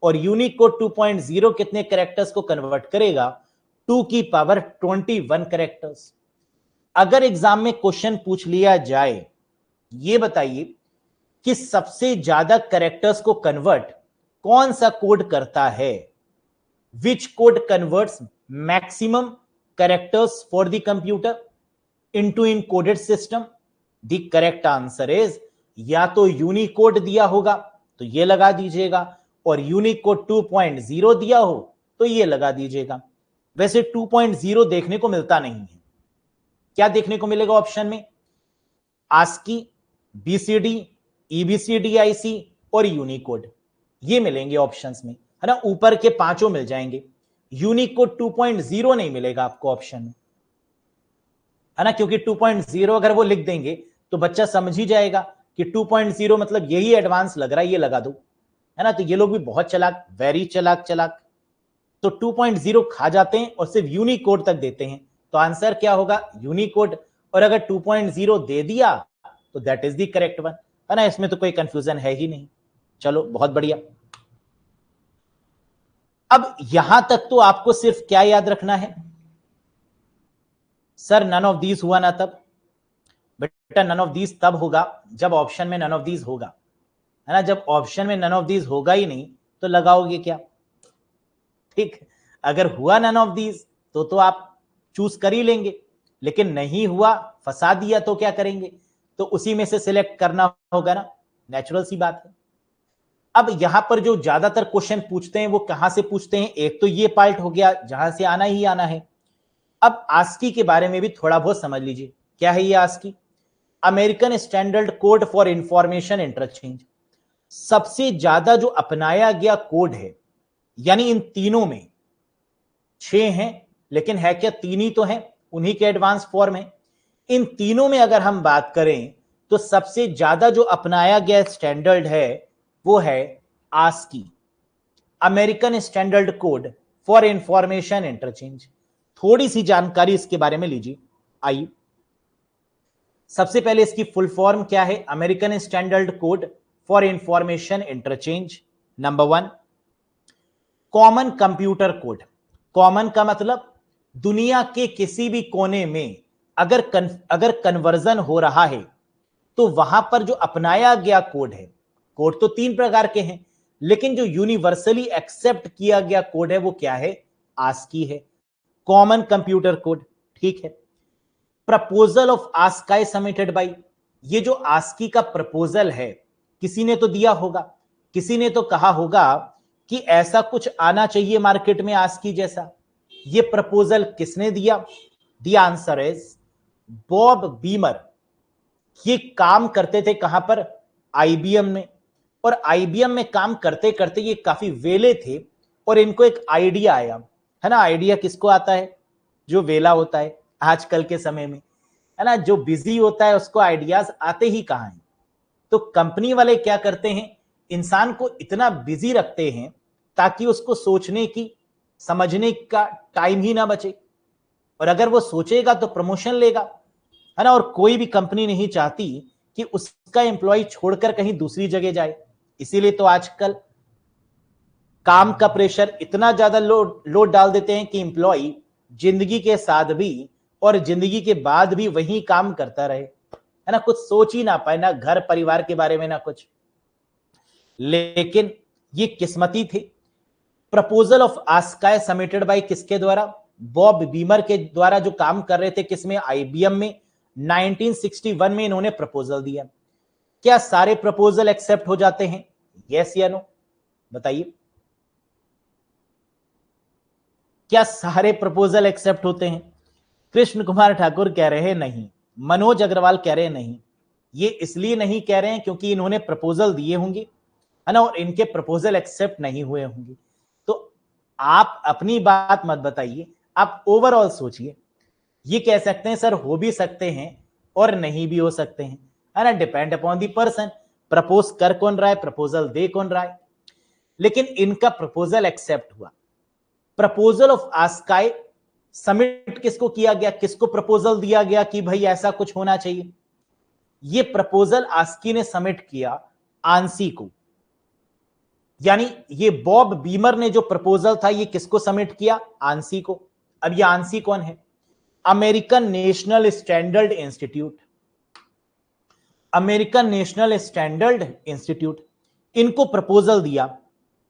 और यूनिकोड 2.0 कितने कैरेक्टर्स को कन्वर्ट करेगा, 2 की पावर 21 कैरेक्टर्स। अगर एग्जाम में क्वेश्चन पूछ लिया जाए, ये बताइए कि सबसे ज्यादा कैरेक्टर्स को कन्वर्ट कौन सा कोड करता है, विच code converts maximum characters for the computer into encoded system. The correct answer is, या तो यूनिकोड दिया होगा तो ये लगा दीजिएगा, और यूनिकोड 2.0 दिया हो तो ये लगा दीजिएगा। वैसे 2.0 देखने को मिलता नहीं है, क्या देखने को मिलेगा ऑप्शन में, आस्की, बीसीडी, ईबीसीडीआईसी और यूनिकोड, ये मिलेंगे ऑप्शंस में, है ना। ऊपर के पांचों मिल जाएंगे, यूनिकोड 2.0 नहीं मिलेगा आपको ऑप्शन में, है ना, क्योंकि 2.0 अगर वो लिख देंगे तो बच्चा समझ ही जाएगा कि 2.0 मतलब यही एडवांस लग रहा है, ये लगा दो, है ना। तो ये लोग भी बहुत चालाक, वेरी चालाक चालाक, तो 2.0 खा जाते हैं और सिर्फ यूनिकोड तक देते हैं। तो आंसर क्या होगा, यूनिकोड। और अगर 2.0 दे दिया तो that is the correct one, है ना, इसमें तो कोई कंफ्यूजन है ही नहीं। चलो बहुत बढ़िया। अब यहां तक तो आपको सिर्फ क्या याद रखना है, सर नन ऑफ दीज हुआ ना तब, बेटा नन ऑफ दीज तब होगा जब ऑप्शन में नन ऑफ दीज होगा, है ना। जब ऑप्शन में नन ऑफ दीज होगा ही नहीं तो लगाओगे क्या, ठीक। अगर हुआ नन ऑफ दीज तो आप चूज कर ही लेंगे, लेकिन नहीं हुआ, फंसा दिया तो क्या करेंगे, तो उसी में से सिलेक्ट करना होगा ना, नेचुरल सी बात है। अब यहां पर जो ज्यादातर क्वेश्चन पूछते हैं वो कहां से पूछते हैं, एक तो ये पार्ट हो गया जहां से आना ही आना है। अब आस्की के बारे में भी थोड़ा बहुत समझ लीजिए, क्या है ये ASCII, American standard code for information interchange. सबसे ज्यादा जो अपनाया गया कोड है, यानी इन तीनों में 6 हैं, लेकिन है क्या, 3 ही तो हैं, उन्हीं के एडवांस फॉर्म है। इन तीनों में अगर हम बात करें तो सबसे ज्यादा जो अपनाया गया स्टैंडर्ड है वो है ASCII, American standard code for information interchange. थोड़ी सी जानकारी इसके बारे में लीजिए। आइए, सबसे पहले इसकी फुल फॉर्म क्या है, American standard code for information interchange. Number 1, common computer code. Common का मतलब दुनिया के किसी भी कोने में अगर कन्वर्जन हो रहा है तो वहां पर जो अपनाया गया कोड है, कोड तो 3 प्रकार के हैं, लेकिन जो यूनिवर्सली एक्सेप्ट किया गया कोड है वो क्या है, आस्की है, कॉमन कंप्यूटर कोड, ठीक है। Proposal of ASCII submitted by, ये जो आस्की का प्रपोजल है किसी ने तो दिया होगा, किसी ने तो कहा होगा कि ऐसा कुछ आना चाहिए मार्केट में आस्की जैसा। ये प्रपोजल किसने दिया? The answer is Bob Beamer. ये काम करते थे कहां पर? आईबीएम में। और आईबीएम में काम करते करते ये काफी वेले थे और इनको एक आइडिया आया, है ना। आइडिया किसको आता है? जो वेला होता है आजकल के समय में, है ना। जो बिजी होता है उसको आइडियाज आते ही कहां हैं। तो कंपनी वाले क्या करते हैं? इंसान को इतना बिजी रखते हैं ताकि उसको सोचने की, समझने का टाइम ही ना बचे। और अगर वो सोचेगा तो प्रमोशन लेगा, है ना। और कोई भी कंपनी नहीं चाहती कि उसका एम्प्लॉय छोड़कर कहीं दूसरी जगह जाए। इसीलिए तो आजकल काम का प्रेशर इतना ज्यादा लोड डाल देते हैं कि एम्प्लॉय जिंदगी के साथ भी और जिंदगी के बाद भी वही काम करता रहे, है ना। कुछ सोच ही ना पाए, ना घर परिवार के बारे में, ना कुछ। लेकिन ये किस्मती थे। Proposal of ASCII submitted by किसके द्वारा? बॉब बीमर के द्वारा, जो काम कर रहे थे किसमें? आईबीएम में। 1961 में इन्होंने प्रपोजल दिया। क्या सारे प्रपोजल एक्सेप्ट हो जाते हैं? यस या नो? बताइए, क्या सारे प्रपोजल एक्सेप्ट होते हैं? कृष्ण कुमार ठाकुर कह रहे हैं नहीं। मनोज अग्रवाल कह रहे हैं नहीं। ये इसलिए नहीं कह रहे हैं क्योंकि इन्होंने प्रपोजल दिए होंगे, है ना, और इनके प्रपोजल एक्सेप्ट नहीं हुए होंगे। तो आप अपनी बात मत बताइए, आप ओवरऑल सोचिए। ये कह सकते हैं सर हो भी सकते हैं और नहीं भी हो सकते हैं, है ना। Depend upon the person, propose कर कौन रहा है, प्रपोजल दे कौन रहा है। लेकिन इनका प्रपोजल एक्सेप्ट हुआ। प्रपोजल ऑफ आस्काई सबमिट किसको किया गया? किसको प्रपोजल दिया गया कि भाई ऐसा कुछ होना चाहिए? ये प्रपोजल आस्की ने सबमिट किया आंसी को। यानी ये बॉब बीमर ने जो प्रपोजल था ये किसको सबमिट किया? आंसी को। अब ये आंसी कौन है? American national standard institute. American national standard institute इनको प्रपोजल दिया।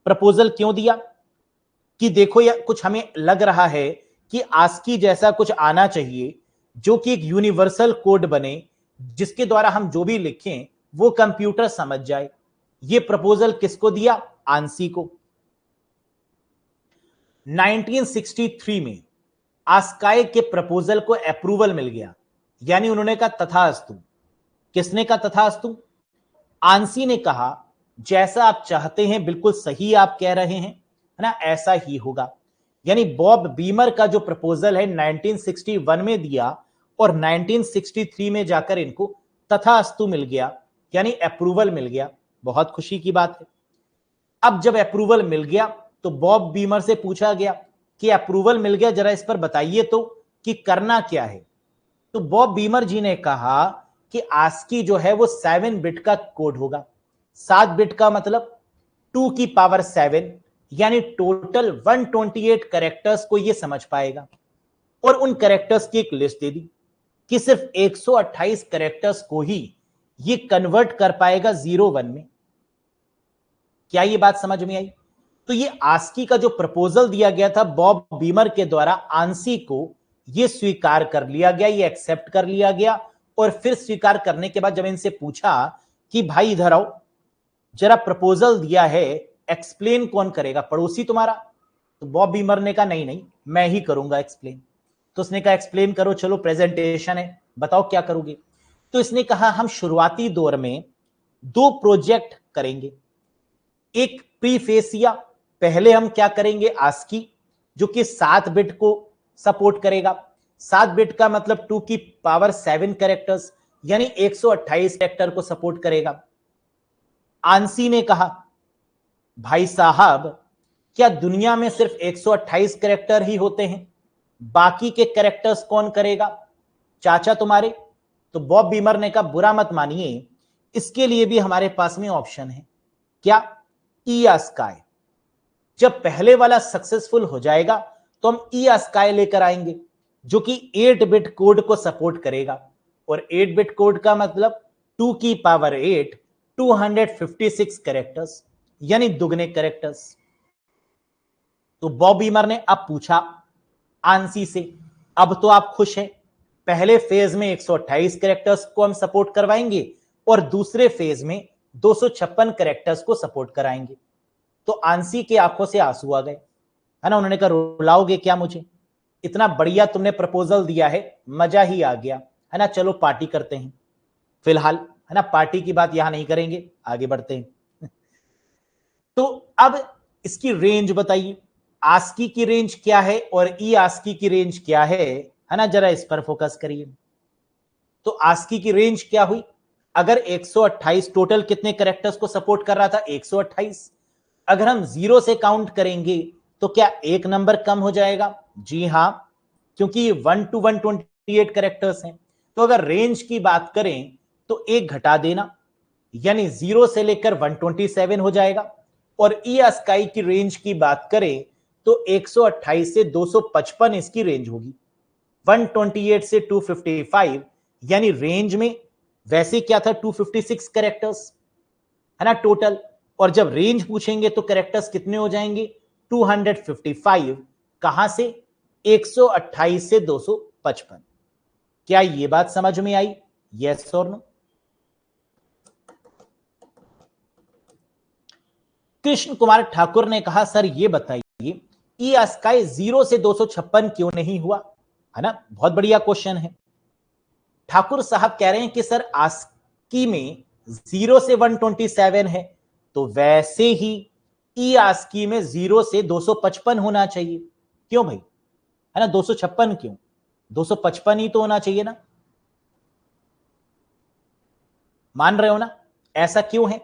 प्रपोजल क्यों दिया? कि देखो या कुछ हमें लग रहा है कि आस्की जैसा कुछ आना चाहिए जो कि एक यूनिवर्सल कोड बने, जिसके द्वारा हम जो भी लिखें वो कंप्यूटर समझ जाए। ये प्रपोजल किसको दिया? आंसी को। 1963 में आस्काई के प्रपोजल को अप्रूवल मिल गया, यानी उन्होंने कहा तथास्तु। किसने कहा तथास्तु? आंसी ने कहा जैसा आप चाहते हैं, बिल्कुल सही आप कह रहे हैं, है ना, ऐसा ही होगा। यानी बॉब बीमर का जो प्रपोजल है 1961 में दिया और 1963 में जाकर इनको तथास्तु मिल गया, यानी अप्रूवल मिल गया। बहुत खुशी की बात है। अब जब अप्रूवल मिल गया तो बॉब बीमर से पूछा गया कि अप्रूवल मिल गया, जरा इस पर बताइए तो कि करना क्या है। तो बॉब बीमर जी ने कहा कि आस्की जो है वो 7 बिट का कोड होगा। 7 बिट का मतलब 2 की पावर 7, यानी टोटल 128 कैरेक्टर्स को ये समझ पाएगा। और उन कैरेक्टर्स की एक लिस्ट दे दी कि सिर्फ 128 कैरेक्टर्स को ही ये कन्वर्ट कर पाएगा 0-1 में। क्या ये बात समझ में आई? तो ये आस्की का जो प्रपोजल दिया गया था बॉब बीमर के द्वारा आंसी को, ये स्वीकार कर लिया गया, ये एक्सेप्ट कर लिया गया। और फिर स्वीकार करने के बाद जब इनसे पूछा कि भाई इधर आओ, जरा प्रपोजल दिया है, एक्सप्लेन कौन करेगा? पड़ोसी तुम्हारा? तो बॉब बीमर ने कहा नहीं नहीं, मैं ही करूंगा एक्सप्लेन। तो उसने कहा एक्सप्लेन करो, चलो प्रेजेंटेशन है, बताओ क्या करोगे। तो इसने कहा हम शुरुआती दौर में 2 प्रोजेक्ट करेंगे। एक प्रीफेसिया, पहले हम क्या करेंगे? आस्की, जो कि 7 बिट को सपोर्ट करेगा। 7 बिट का मतलब 2 की पावर 7 कैरेक्टर्स, यानी 128 कैरेक्टर को सपोर्ट करेगा। आंसी ने कहा भाई साहब क्या दुनिया में सिर्फ 128 कैरेक्टर ही होते हैं? बाकी के कैरेक्टर्स कौन करेगा? चाचा तुम्हारे? तो बॉब बीमर ने कहा बुरा मत मानिए, इसके लिए भी हमारे पास में ऑप्शन है। क्या? ई आस्काई। जब पहले वाला सक्सेसफुल हो जाएगा तो हम ई आस्काई लेकर आएंगे, जो कि 8 बिट कोड को सपोर्ट करेगा। और 8 बिट कोड का मतलब 2 की पावर 8, 256 कैरेक्टर्स, यानी दुगने कैरेक्टर्स। तो बॉब बीमर ने अब पूछा आंसी से, अब तो आप खुश हैं, पहले फेज में 128 कैरेक्टर्स को हम सपोर्ट करवाएंगे और दूसरे फेज में 256 कैरेक्टर्स को सपोर्ट कराएंगे। तो आंसी के आंखों से आंसू आ गए, है ना। उन्होंने कहा रुलाओगे क्या मुझे, इतना बढ़िया तुमने प्रपोजल दिया है, मजा ही आ गया, है ना, चलो पार्टी करते हैं। फिलहाल, है ना, पार्टी की बात यहां नहीं करेंगे, आगे बढ़ते हैं। तो अब इसकी रेंज बताइए, आस्की की रेंज क्या है और ई आस्की की रेंज क्या है ना, जरा इस पर फोकस करिए। तो आस्की की रेंज क्या हुई, अगर 128 टोटल कितने कैरेक्टर्स को सपोर्ट कर रहा था, 128, अगर हम 0 से काउंट करेंगे तो क्या एक नंबर कम हो जाएगा, जी हां, क्योंकि 1 to 128 कैरेक्टर्स हैं। तो अगर रेंज की बात करें तो एक घटा देना, यानी 0 से लेकर 127 हो जाएगा। और ई स्काई की रेंज की बात करें तो 128 से 255 इसकी रेंज होगी, 128 से 255, यानी रेंज में वैसे क्या था 256 कैरेक्टर्स, है ना टोटल, और जब रेंज पूछेंगे तो कैरेक्टर्स कितने हो जाएंगे 255, कहां से 128 से 255। क्या ये बात समझ में आई, यस और नो। कृष्ण कुमार ठाकुर ने कहा सर ये बताइए ई स्काई 0 से 256 क्यों नहीं हुआ, है ना, बहुत बढ़िया क्वेश्चन है। ठाकुर साहब कह रहे हैं कि सर आस्की में 0 से 127 है, तो वैसे ही ई आस्की में 0 से 255 होना चाहिए। क्यों भाई, है ना, 256 क्यों, 255 ही तो होना चाहिए ना, मान रहे हो ना, ऐसा क्यों है,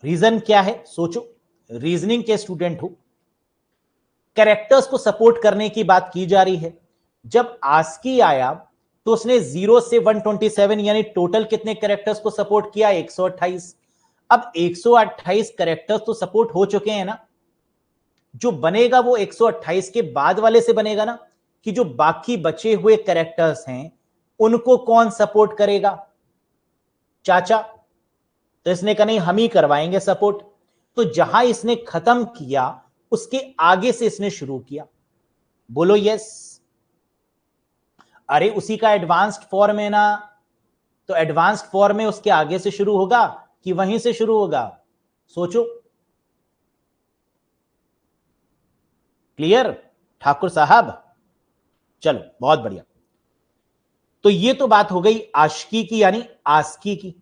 रीजन क्या है, सोचो, रीजनिंग के स्टूडेंट हो। कैरेक्टर्स को सपोर्ट करने की बात की जा रही है, जब आस्की आया तो उसने 0 से 127 यानी टोटल कितने कैरेक्टर्स को सपोर्ट किया, 128। अब 128 कैरेक्टर्स तो सपोर्ट हो चुके हैं ना, जो बनेगा वो 128 के बाद वाले से बनेगा ना, कि जो बाकी बचे हुए कैरेक्टर्स हैं उनको कौन सपोर्ट करेगा, चाचा। तो इसने कहा नहीं हम ही करवाएंगे सपोर्ट। तो जहां इसने खत्म किया उसके आगे से इसने शुरू किया, बोलो यस। अरे उसी का एडवांस्ड फॉर्म है ना, तो एडवांस्ड फॉर्म में उसके आगे से शुरू होगा कि वहीं से शुरू होगा, सोचो। क्लियर ठाकुर साहब, चलो बहुत बढ़िया। तो ये तो बात हो गई आशिकी की यानी आस्की की।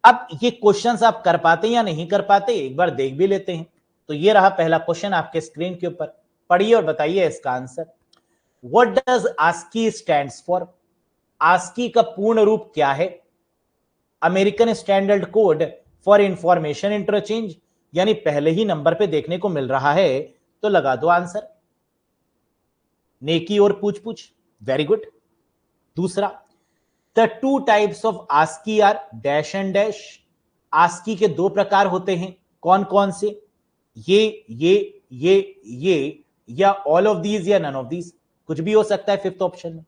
अब ये क्वेश्चंस आप कर पाते या नहीं कर पाते एक बार देख भी लेते हैं। तो ये रहा पहला क्वेश्चन आपके स्क्रीन के ऊपर, पढ़िए और बताइए इसका answer. What does ASCII stands for, ASCII का पूर्ण रूप क्या है, American standard code for information interchange, यानी पहले ही नंबर पे देखने को मिल रहा है, तो लगा दो आंसर, नेकी और पूछ पूछ, वेरी गुड। दूसरा, the two types of ASCII are dash and dash, ASCII के दो प्रकार होते हैं, कौन कौन से, ये या ऑल ऑफ दीज या नन ऑफ दीज, कुछ भी हो सकता है फिफ्थ ऑप्शन में।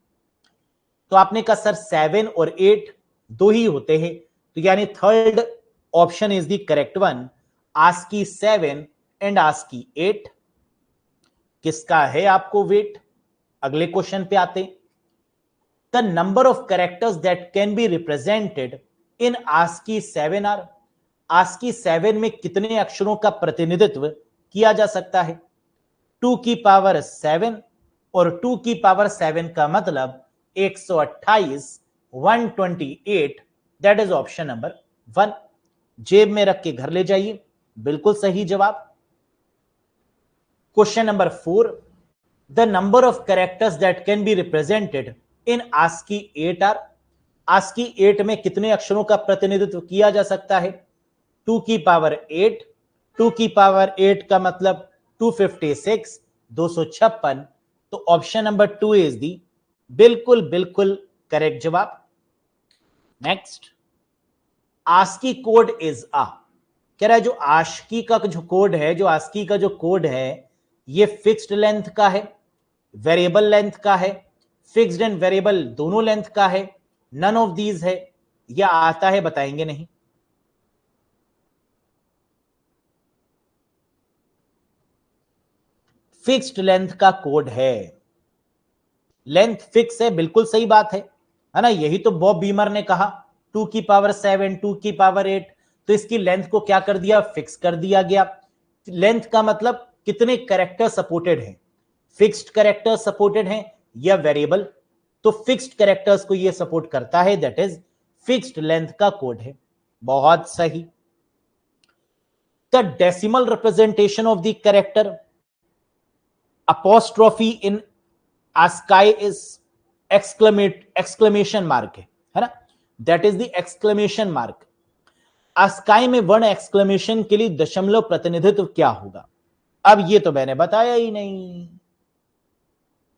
तो आपने कहा सर 7 और 8 दो ही होते हैं, तो यानी third option is the correct one, ASCII 7 and ASCII 8। किसका है आपको वेट, अगले क्वेश्चन पे आते हैं। The number of characters that can be represented in ASCII 7 are, ASCII 7 में कितने अक्षरों का प्रतिनिधित्व किया जा सकता है, 2 की पावर 7, और 2 की पावर 7 का मतलब 128, 128, दैट इज ऑप्शन नंबर 1। जेब में रख के घर ले जाइए, बिल्कुल सही जवाब। Question number 4, the number of characters that can be represented in ASCII 8 are, ASCII 8 में कितने अक्षरों का प्रतिनिधित्व किया जा सकता है, 2 की पावर 8, 2 की पावर 8 का मतलब 256, 256, तो ऑप्शन नंबर 2 इज दी बिल्कुल बिल्कुल करेक्ट जवाब। नेक्स्ट, आस्की कोड इज आ, कह रहा है जो आस्की का जो कोड है, जो आस्की का जो कोड है ये फिक्स्ड लेंथ का है, वेरिएबल लेंथ का है, फिक्स्ड एंड वेरिएबल दोनों लेंथ का है, नन ऑफ दीज है, या आता है बताएंगे नहीं। फिक्स्ड लेंथ का कोड है, लेंथ फिक्स है, बिल्कुल सही बात है ना, यही तो बॉब बीमर ने कहा 2 की पावर 7, 2 की पावर 8, तो इसकी लेंथ को क्या कर दिया, फिक्स कर दिया गया। लेंथ का मतलब कितने कैरेक्टर सपोर्टेड हैं, फिक्स्ड कैरेक्टर सपोर्टेड हैं या वेरिएबल, तो फिक्स्ड कैरेक्टर्स को ये सपोर्ट करता है, दैट इज फिक्स्ड लेंथ का कोड है। बहुत सही। The decimal representation of the character apostrophe in ASCII is exclamation mark है ना, that is the exclamation mark। ASCII में वर्ण exclamation के लिए दशमलव प्रतिनिधित्व क्या होगा? अब ये तो मैंने बताया ही नहीं,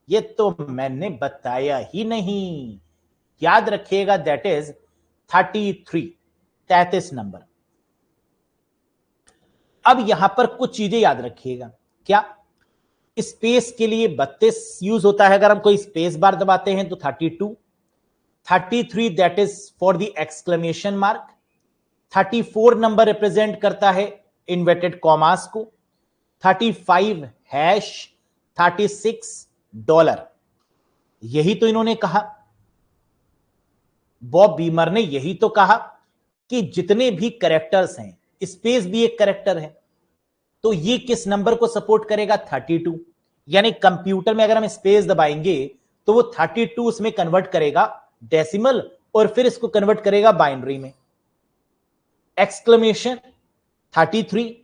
ये तो मैंने बताया ही नहीं, याद रखिएगा, that is 33 नंबर। अब यहां पर कुछ चीजें याद रखिएगा, क्या स्पेस के लिए 32 यूज होता है, अगर हम कोई स्पेस बार दबाते हैं तो 32, 33 that is for the exclamation mark, 34 number represent करता है इन्वर्टेड कॉमास को, 35 हैश, 36 डॉलर। यही तो इन्होंने कहा, बॉब बीमर ने यही तो कहा कि जितने भी कैरेक्टर्स हैं, स्पेस भी एक कैरेक्टर है, तो ये किस नंबर को सपोर्ट करेगा, 32। यानी कंप्यूटर में अगर हम स्पेस दबाएंगे तो वो 32 उसमें कन्वर्ट करेगा डेसिमल, और फिर इसको कन्वर्ट करेगा बाइनरी में। Exclamation 33,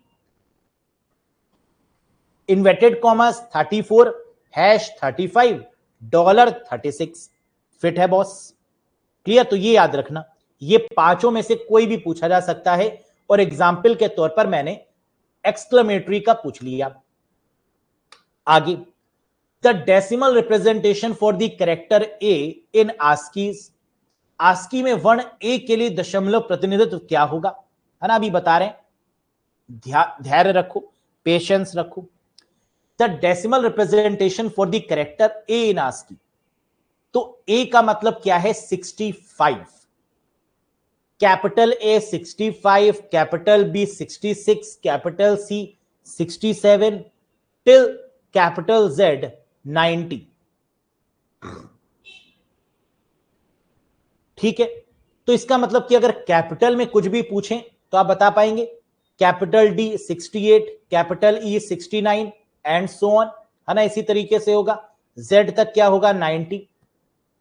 inverted commas 34, hash 35, dollar 36। Fit है बॉस? क्लियर? तो ये याद रखना, ये पांचों में से कोई भी पूछा जा सकता है, और एग्जाम्पल के तौर पर मैंने एक्सक्लेमेटरी का पूछ लिया। आगे, the decimal representation for the character A in आस्कीज, आस्की में वर्ण ए के लिए दशमलव प्रतिनिधित्व क्या होगा, है ना, अभी बता रहे हैं, धैर्य रखो, पेशेंस रखो। The decimal representation for the character A in ASCII, तो ए का मतलब क्या है, 65, capital A 65, capital B 66, capital C 67, till capital Z 90। ठीक है, तो इसका मतलब कि अगर कैपिटल में कुछ भी पूछें तो आप बता पाएंगे, capital D 68, capital E 69 and so on, है ना, इसी तरीके से होगा, जेड तक क्या होगा, 90।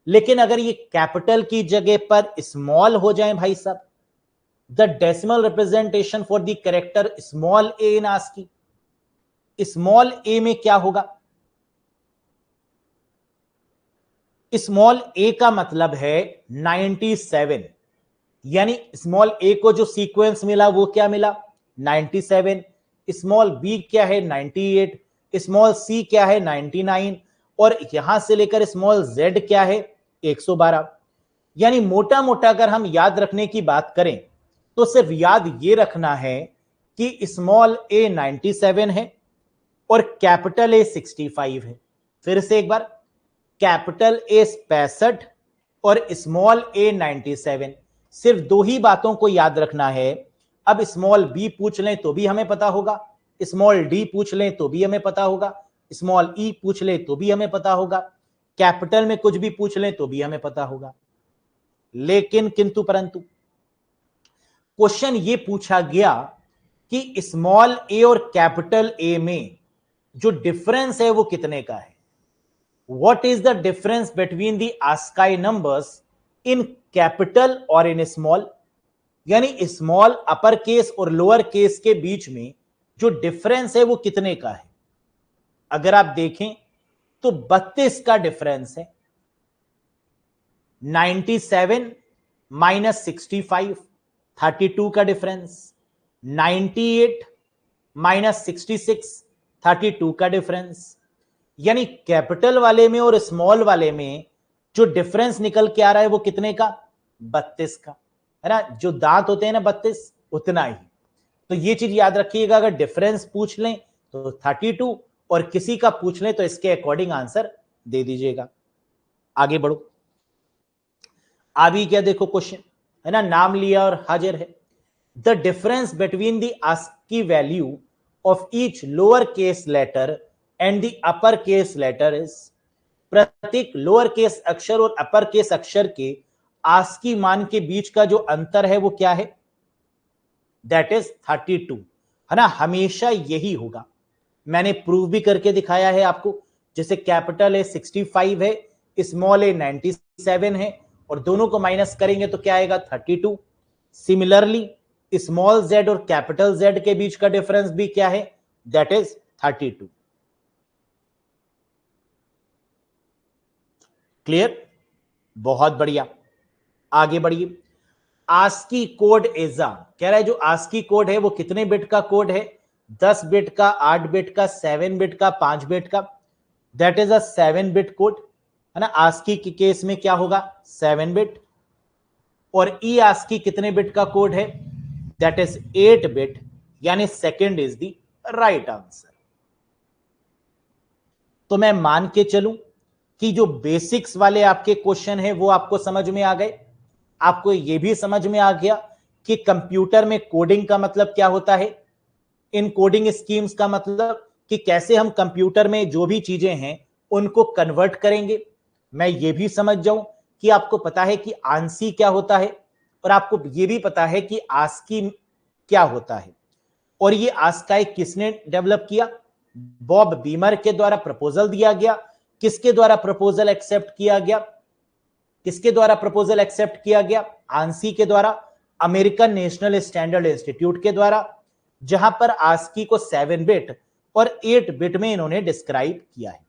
लेकिन अगर ये कैपिटल की जगह पर स्मॉल हो जाए भाई साहब, the decimal representation for the character small A in ASCII, small A में क्या होगा, स्मॉल ए का मतलब है 97, यानी स्मॉल ए को जो सीक्वेंस मिला वो क्या मिला, 97, स्मॉल बी क्या है, 98, स्मॉल सी क्या है, 99, और यहां से लेकर स्मॉल जेड क्या है, 112। यानी मोटा मोटा अगर हम याद रखने की बात करें तो सिर्फ याद ये रखना है कि स्मॉल ए 97 है और कैपिटल ए 65 है। फिर से एक बार, कैपिटल ए 65 और स्मॉल ए 97, सिर्फ दो ही बातों को याद रखना है। अब स्मॉल बी पूछ लें तो भी हमें पता होगा, स्मॉल डी पूछ लें तो भी हमें पता होगा, स्मॉल ई पूछ लें तो भी हमें पता होगा, कैपिटल में कुछ भी पूछ लें तो भी हमें पता होगा। लेकिन किंतु परंतु क्वेश्चन ये पूछा गया कि स्मॉल ए और कैपिटल ए में जो डिफरेंस है वो कितने का है, what is the difference between the ASCII numbers in capital और इन स्मॉल, यानी स्मॉल अपर केस और लोअर केस के बीच में जो डिफरेंस है वो कितने का है। अगर आप देखें तो 32 का डिफरेंस है, 97 माइनस 65 32 का डिफरेंस, 98 माइनस 66 32 का डिफरेंस। यानी कैपिटल वाले में और स्मॉल वाले में जो डिफरेंस निकल के आ रहा है वो कितने का, 32 का, है ना, जो दांत होते हैं ना 32, उतना ही। तो ये चीज याद रखिएगा, अगर डिफरेंस पूछ लें तो 32 और किसी का पूछ लें तो इसके अकॉर्डिंग आंसर दे दीजिएगा। आगे बढ़ो, अभी क्या देखो क्वेश्चन, है ना, नाम लिया और हाजिर है। The difference between the ASCII value of each lower case letter and the upper case letter is, प्रत्येक लोअर केस अक्षर और अपर केस अक्षर के आस्की मान के बीच का जो अंतर है वो क्या है, दैट इज 32, है ना, हमेशा यही होगा। मैंने प्रूव भी करके दिखाया है आपको, जैसे कैपिटल ए 65 है, स्मॉल ए 97 है, और दोनों को माइनस करेंगे तो क्या आएगा 32। सिमिलरली स्मॉल जेड और कैपिटल जेड के बीच का डिफरेंस भी क्या है, दैट इज 32। क्लियर, बहुत बढ़िया, आगे बढ़िए। आस्की कोड एजा कह रहा है, जो आस्की कोड है वो कितने बिट का कोड है, 10 बिट का, 8 बिट का, 7 बिट का, 5 बिट का, that is a 7 bit code, है ना। आस्की के केस में क्या होगा 7 बिट, और ई आस्की कितने बिट का कोड है, दैट इज 8 बिट, यानी second is the right answer. तो मैं मान के चलूं कि जो बेसिक्स वाले आपके क्वेश्चन है वो आपको समझ में आ गए, आपको यह भी समझ में आ गया कि कंप्यूटर में कोडिंग का मतलब क्या होता है, इन कोडिंग स्कीम्स का मतलब कि कैसे हम कंप्यूटर में जो भी चीजें हैं उनको कन्वर्ट करेंगे। मैं ये भी समझ जाऊं कि आपको पता है कि आंसी क्या होता है, और आपको ये भी पता है कि आस्की क्या होता है। और ये आस्काई किसने डेवलप किया, बॉब बीमर के द्वारा प्रपोजल दिया गया। किसके द्वारा प्रपोजल एक्सेप्ट किया गया, किसके द्वारा प्रपोजल एक्सेप्ट किया गया, आंसी के द्वारा, अमेरिकन नेशनल स्टैंडर्ड इंस्टीट्यूट के द्वारा, जहां पर आस्की को 7 बिट और 8 बिट में इन्होंने डिस्क्राइब किया है।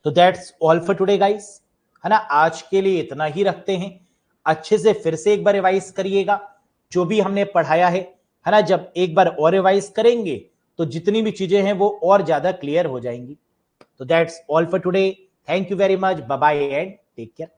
तो that's all for today guys, है ना, आज के लिए इतना ही रखते हैं। अच्छे से फिर से एक बार रिवाइज करिएगा जो भी हमने पढ़ाया है ना। जब एक बार और रिवाइज करेंगे तो जितनी भी चीजें हैं वो और ज्यादा क्लियर हो जाएंगी। तो that's all for today, thank you very much, bye bye and take care.